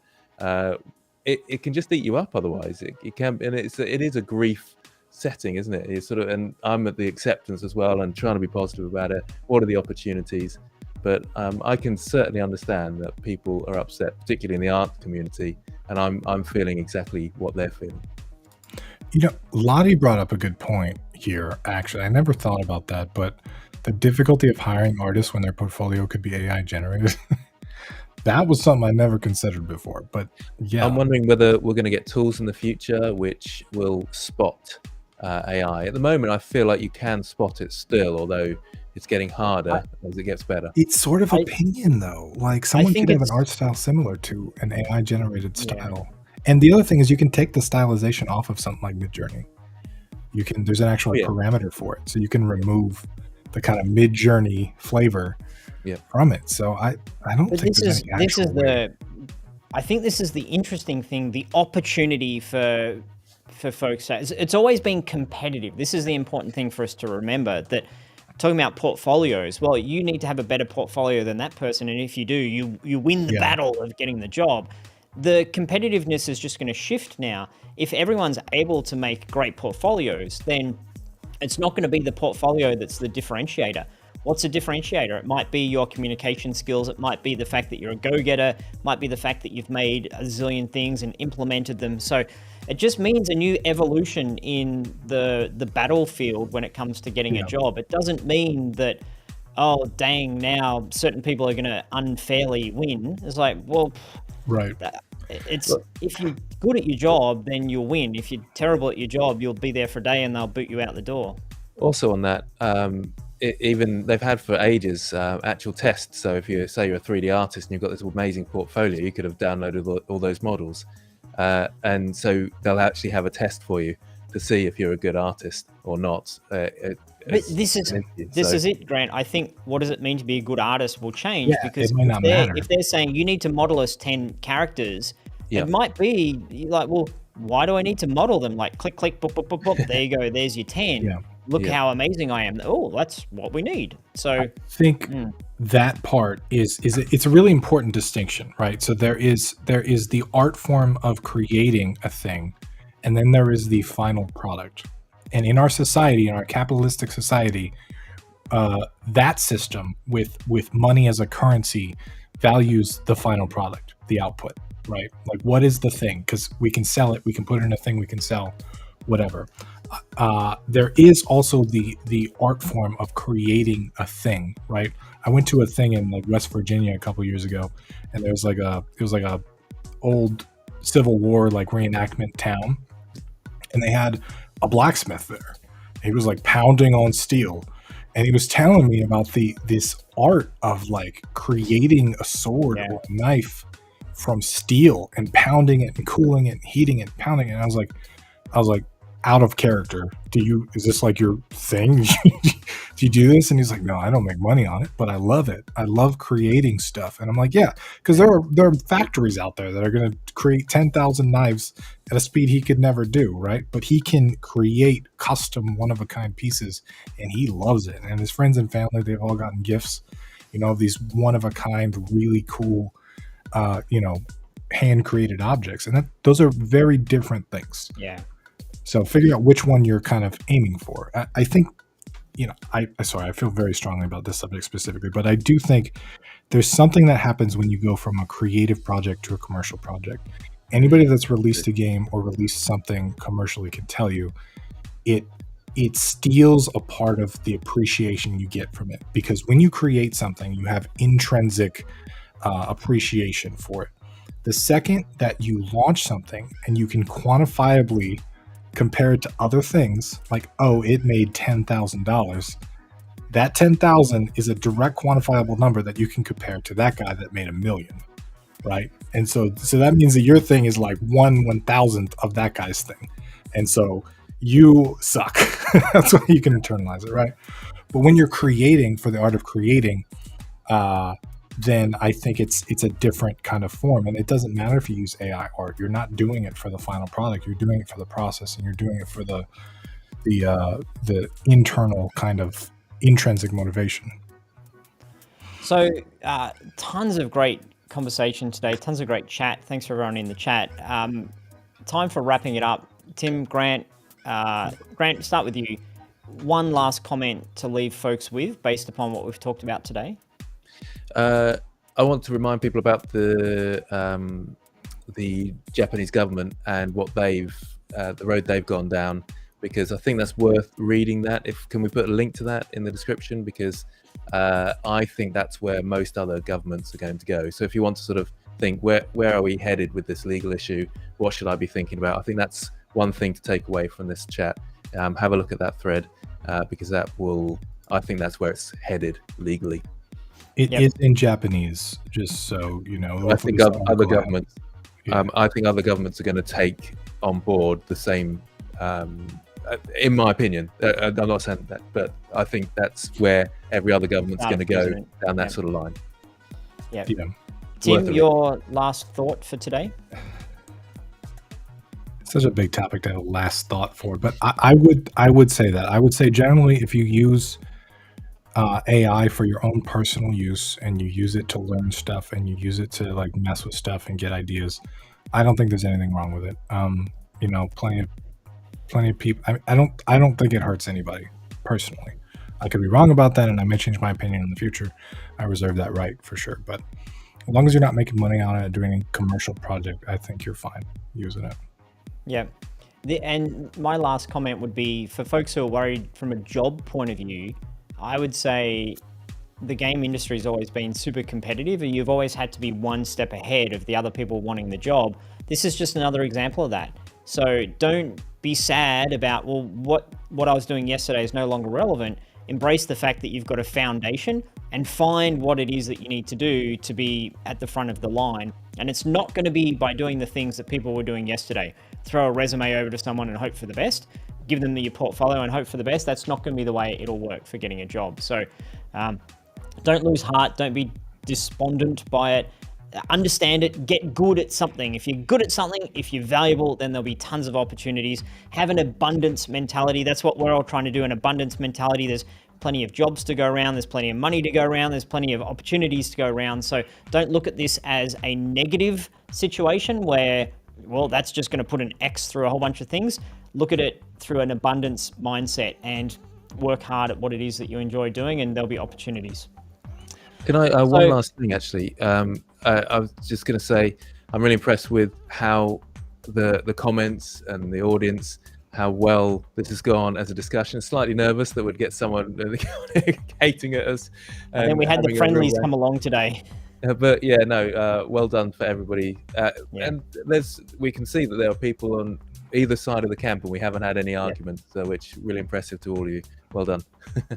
it can just eat you up otherwise. It can, and it is a grief setting, isn't it? It's sort of, and I'm at the acceptance as well and trying to be positive about it. What are the opportunities? But I can certainly understand that people are upset, particularly in the art community, and I'm feeling exactly what they're feeling. Lottie brought up a good point here, actually. I never thought about that, but the difficulty of hiring artists when their portfolio could be AI generated. That was something I never considered before, but yeah. I'm wondering whether we're going to get tools in the future which will spot AI. At the moment, I feel like you can spot it still, although it's getting harder as it gets better. It's sort of opinion, though. Like someone could have an art style similar to an AI generated style. And the other thing is you can take the stylization off of something like Midjourney. There's an actual parameter for it. So you can remove the kind of Midjourney flavor from it. So I don't think there's any actual way. I think this is the interesting thing, the opportunity for folks. It's always been competitive. This is the important thing for us to remember, that talking about portfolios, well, you need to have a better portfolio than that person. And if you do, you win the battle of getting the job. The competitiveness is just going to shift now. If everyone's able to make great portfolios, then it's not going to be the portfolio that's the differentiator. What's a differentiator? It might be your communication skills. It might be the fact that you're a go-getter. It might be the fact that you've made a zillion things and implemented them. So it just means a new evolution in the battlefield when it comes to getting a job. It doesn't mean that, oh, dang, now certain people are going to unfairly win. It's like, well, right. It's if you're good at your job, then you'll win. If you're terrible at your job, you'll be there for a day and they'll boot you out the door. Also on that, even they've had for ages actual tests. So if you say you're a 3D artist and you've got this amazing portfolio, you could have downloaded all those models, and so they'll actually have a test for you to see if you're a good artist or not. But this is it, Grant. I think what does it mean to be a good artist will change, because if they're saying you need to model us 10 characters, it might be like, well, why do I need to model them? Like click, click, boop, boop, boop, boop. There you go. There's your 10. Look how amazing I am. Oh, that's what we need. So I think that part it's a really important distinction, right? So there is the art form of creating a thing, and then there is the final product. And in our society, in our capitalistic society, that system with money as a currency values the final product, the output, right? Like, what is the thing? Because we can sell it, we can put it in a thing, we can sell whatever. There is also the art form of creating a thing, right? I went to a thing in like West Virginia a couple years ago, and it was like a old Civil War like reenactment town, and they had a blacksmith there. He was like pounding on steel, and he was telling me about this art of like creating a sword or a knife from steel and pounding it and cooling it and heating it and pounding it. And I was like, out of character. Is this like your thing? Do you do this? And he's like, no, I don't make money on it, but I love it. I love creating stuff. And I'm like, yeah, because there are factories out there that are going to create 10,000 knives at a speed he could never do, right? But he can create custom one-of-a-kind pieces, and he loves it. And his friends and family, they've all gotten gifts, of these one-of-a-kind, really cool, hand-created objects. And those are very different things. Yeah. So figure out which one you're kind of aiming for. I think, I feel very strongly about this subject specifically, but I do think there's something that happens when you go from a creative project to a commercial project. Anybody that's released a game or released something commercially can tell you it steals a part of the appreciation you get from it, because when you create something, you have intrinsic appreciation for it. The second that you launch something and you can quantifiably compare it to other things, like, oh, it made $10,000. That 10,000 is a direct quantifiable number that you can compare to that guy that made $1 million, right? And so that means that your thing is like 1/1000th of that guy's thing, and so you suck. That's why you can internalize it, right? But when you're creating for the art of creating, then I think it's a different kind of form. And it doesn't matter if you use AI art. You're not doing it for the final product. You're doing it for the process, and you're doing it for the internal kind of intrinsic motivation. So tons of great conversation today, tons of great chat. Thanks for everyone in the chat. Time for wrapping it up. Tim, Grant, start with you. One last comment to leave folks with based upon what we've talked about today. I want to remind people about the Japanese government and what the road they've gone down, because I think that's worth reading that. Can we put a link to that in the description? Because I think that's where most other governments are going to go. So if you want to sort of think, where are we headed with this legal issue? What should I be thinking about? I think that's one thing to take away from this chat. Have a look at that thread, because I think that's where it's headed legally. It is in Japanese, just so you know. I think other governments, I think other governments are going to take on board the same. In my opinion, I'm not saying that, but I think that's where every other government's going to go down that sort of line. Yeah. Tim, your last thought for today? Such a big topic to have a last thought for, but I would say that. I would say generally, if you use AI for your own personal use and you use it to learn stuff and you use it to like mess with stuff and get ideas, I don't think there's anything wrong with it. Plenty of people. I don't think it hurts anybody personally. I could be wrong about that, and I may change my opinion in the future. I reserve that right for sure. But as long as you're not making money on it, doing a commercial project, I think you're fine using it. Yeah. And my last comment would be for folks who are worried from a job point of view, I would say the game industry has always been super competitive, and you've always had to be one step ahead of the other people wanting the job. This is just another example of that. So don't be sad about, well, what I was doing yesterday is no longer relevant. Embrace the fact that you've got a foundation and find what it is that you need to do to be at the front of the line. And it's not going to be by doing the things that people were doing yesterday. Throw a resume over to someone and hope for the best. Give them your portfolio and hope for the best. That's not going to be the way it'll work for getting a job. So don't lose heart. Don't be despondent by it. Understand it. Get good at something. If you're good at something, if you're valuable, then there'll be tons of opportunities. Have an abundance mentality. That's what we're all trying to do, an abundance mentality. There's plenty of jobs to go around. There's plenty of money to go around. There's plenty of opportunities to go around. So don't look at this as a negative situation where, well, that's just going to put an X through a whole bunch of things. Look at it through an abundance mindset and work hard at what it is that you enjoy doing, and there'll be opportunities. Can I, one last thing actually, I was just going to say, I'm really impressed with how the comments and the audience, how well this has gone as a discussion. Slightly nervous that we'd get someone hating at us. And then we had the friendlies come along today. But yeah, no, well done for everybody. And we can see that there are people on either side of the camp, and we haven't had any arguments, which really impressive to all of you. Well done.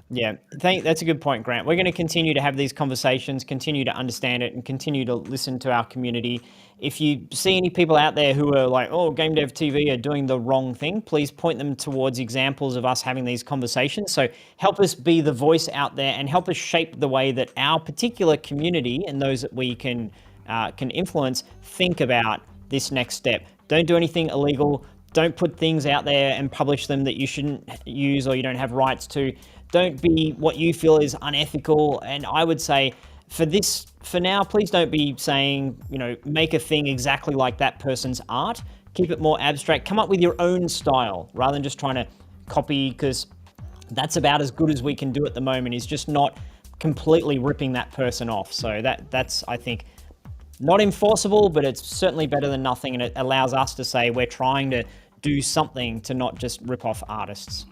Yeah, that's a good point, Grant. We're going to continue to have these conversations, continue to understand it, and continue to listen to our community. If you see any people out there who are like, oh, GameDev.tv are doing the wrong thing, please point them towards examples of us having these conversations. So help us be the voice out there and help us shape the way that our particular community and those that we can influence think about this next step. Don't do anything illegal. Don't put things out there and publish them that you shouldn't use or you don't have rights to. Don't be what you feel is unethical. And I would say for now, please don't be saying, make a thing exactly like that person's art. Keep it more abstract. Come up with your own style rather than just trying to copy, because that's about as good as we can do at the moment, is just not completely ripping that person off. So that's, I think, not enforceable, but it's certainly better than nothing. And it allows us to say we're trying to do something to not just rip off artists.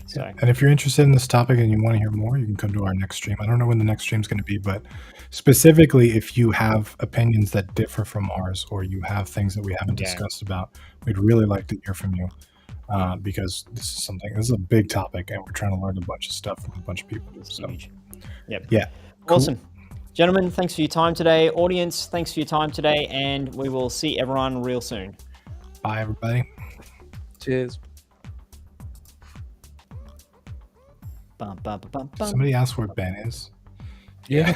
So, and if you're interested in this topic and you want to hear more, you can come to our next stream. I don't know when the next stream is going to be, but specifically, if you have opinions that differ from ours, or you have things that we haven't discussed about, we'd really like to hear from you, because this is a big topic, and we're trying to learn a bunch of stuff from a bunch of people. It's huge. Yeah. Cool. Awesome. Gentlemen, thanks for your time today. Audience, thanks for your time today, and we will see everyone real soon. Bye, everybody. Cheers. Somebody asked where Ben is. Yeah.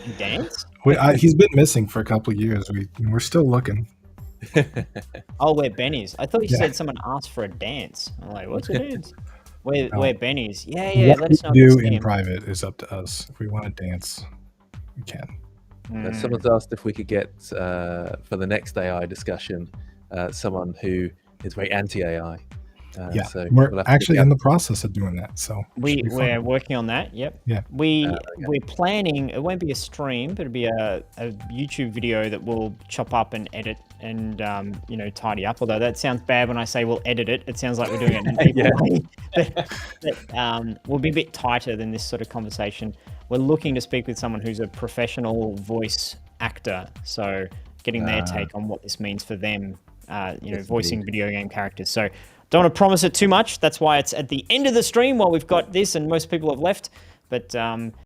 He danced? He's been missing for a couple of years. We're still looking. Oh, where Ben is. I thought you said someone asked for a dance. I'm like, what's a dance? Where Ben is. Yeah. What Let us know. we do in private is up to us. If we want to dance, we can. Someone's asked if we could get, for the next AI discussion, someone who is very anti-AI. So we're actually in the process of doing that. So we're working on that. Yep. Yeah. We're planning. It won't be a stream, but it'll be a YouTube video that we'll chop up and edit and tidy up. Although that sounds bad when I say we'll edit it. It sounds like we're doing it in a people way. But we'll be a bit tighter than this sort of conversation. We're looking to speak with someone who's a professional voice actor. So getting their take on what this means for them. Voicing video game characters. So don't want to promise it too much. That's why it's at the end of the stream while we've got this and most people have left. But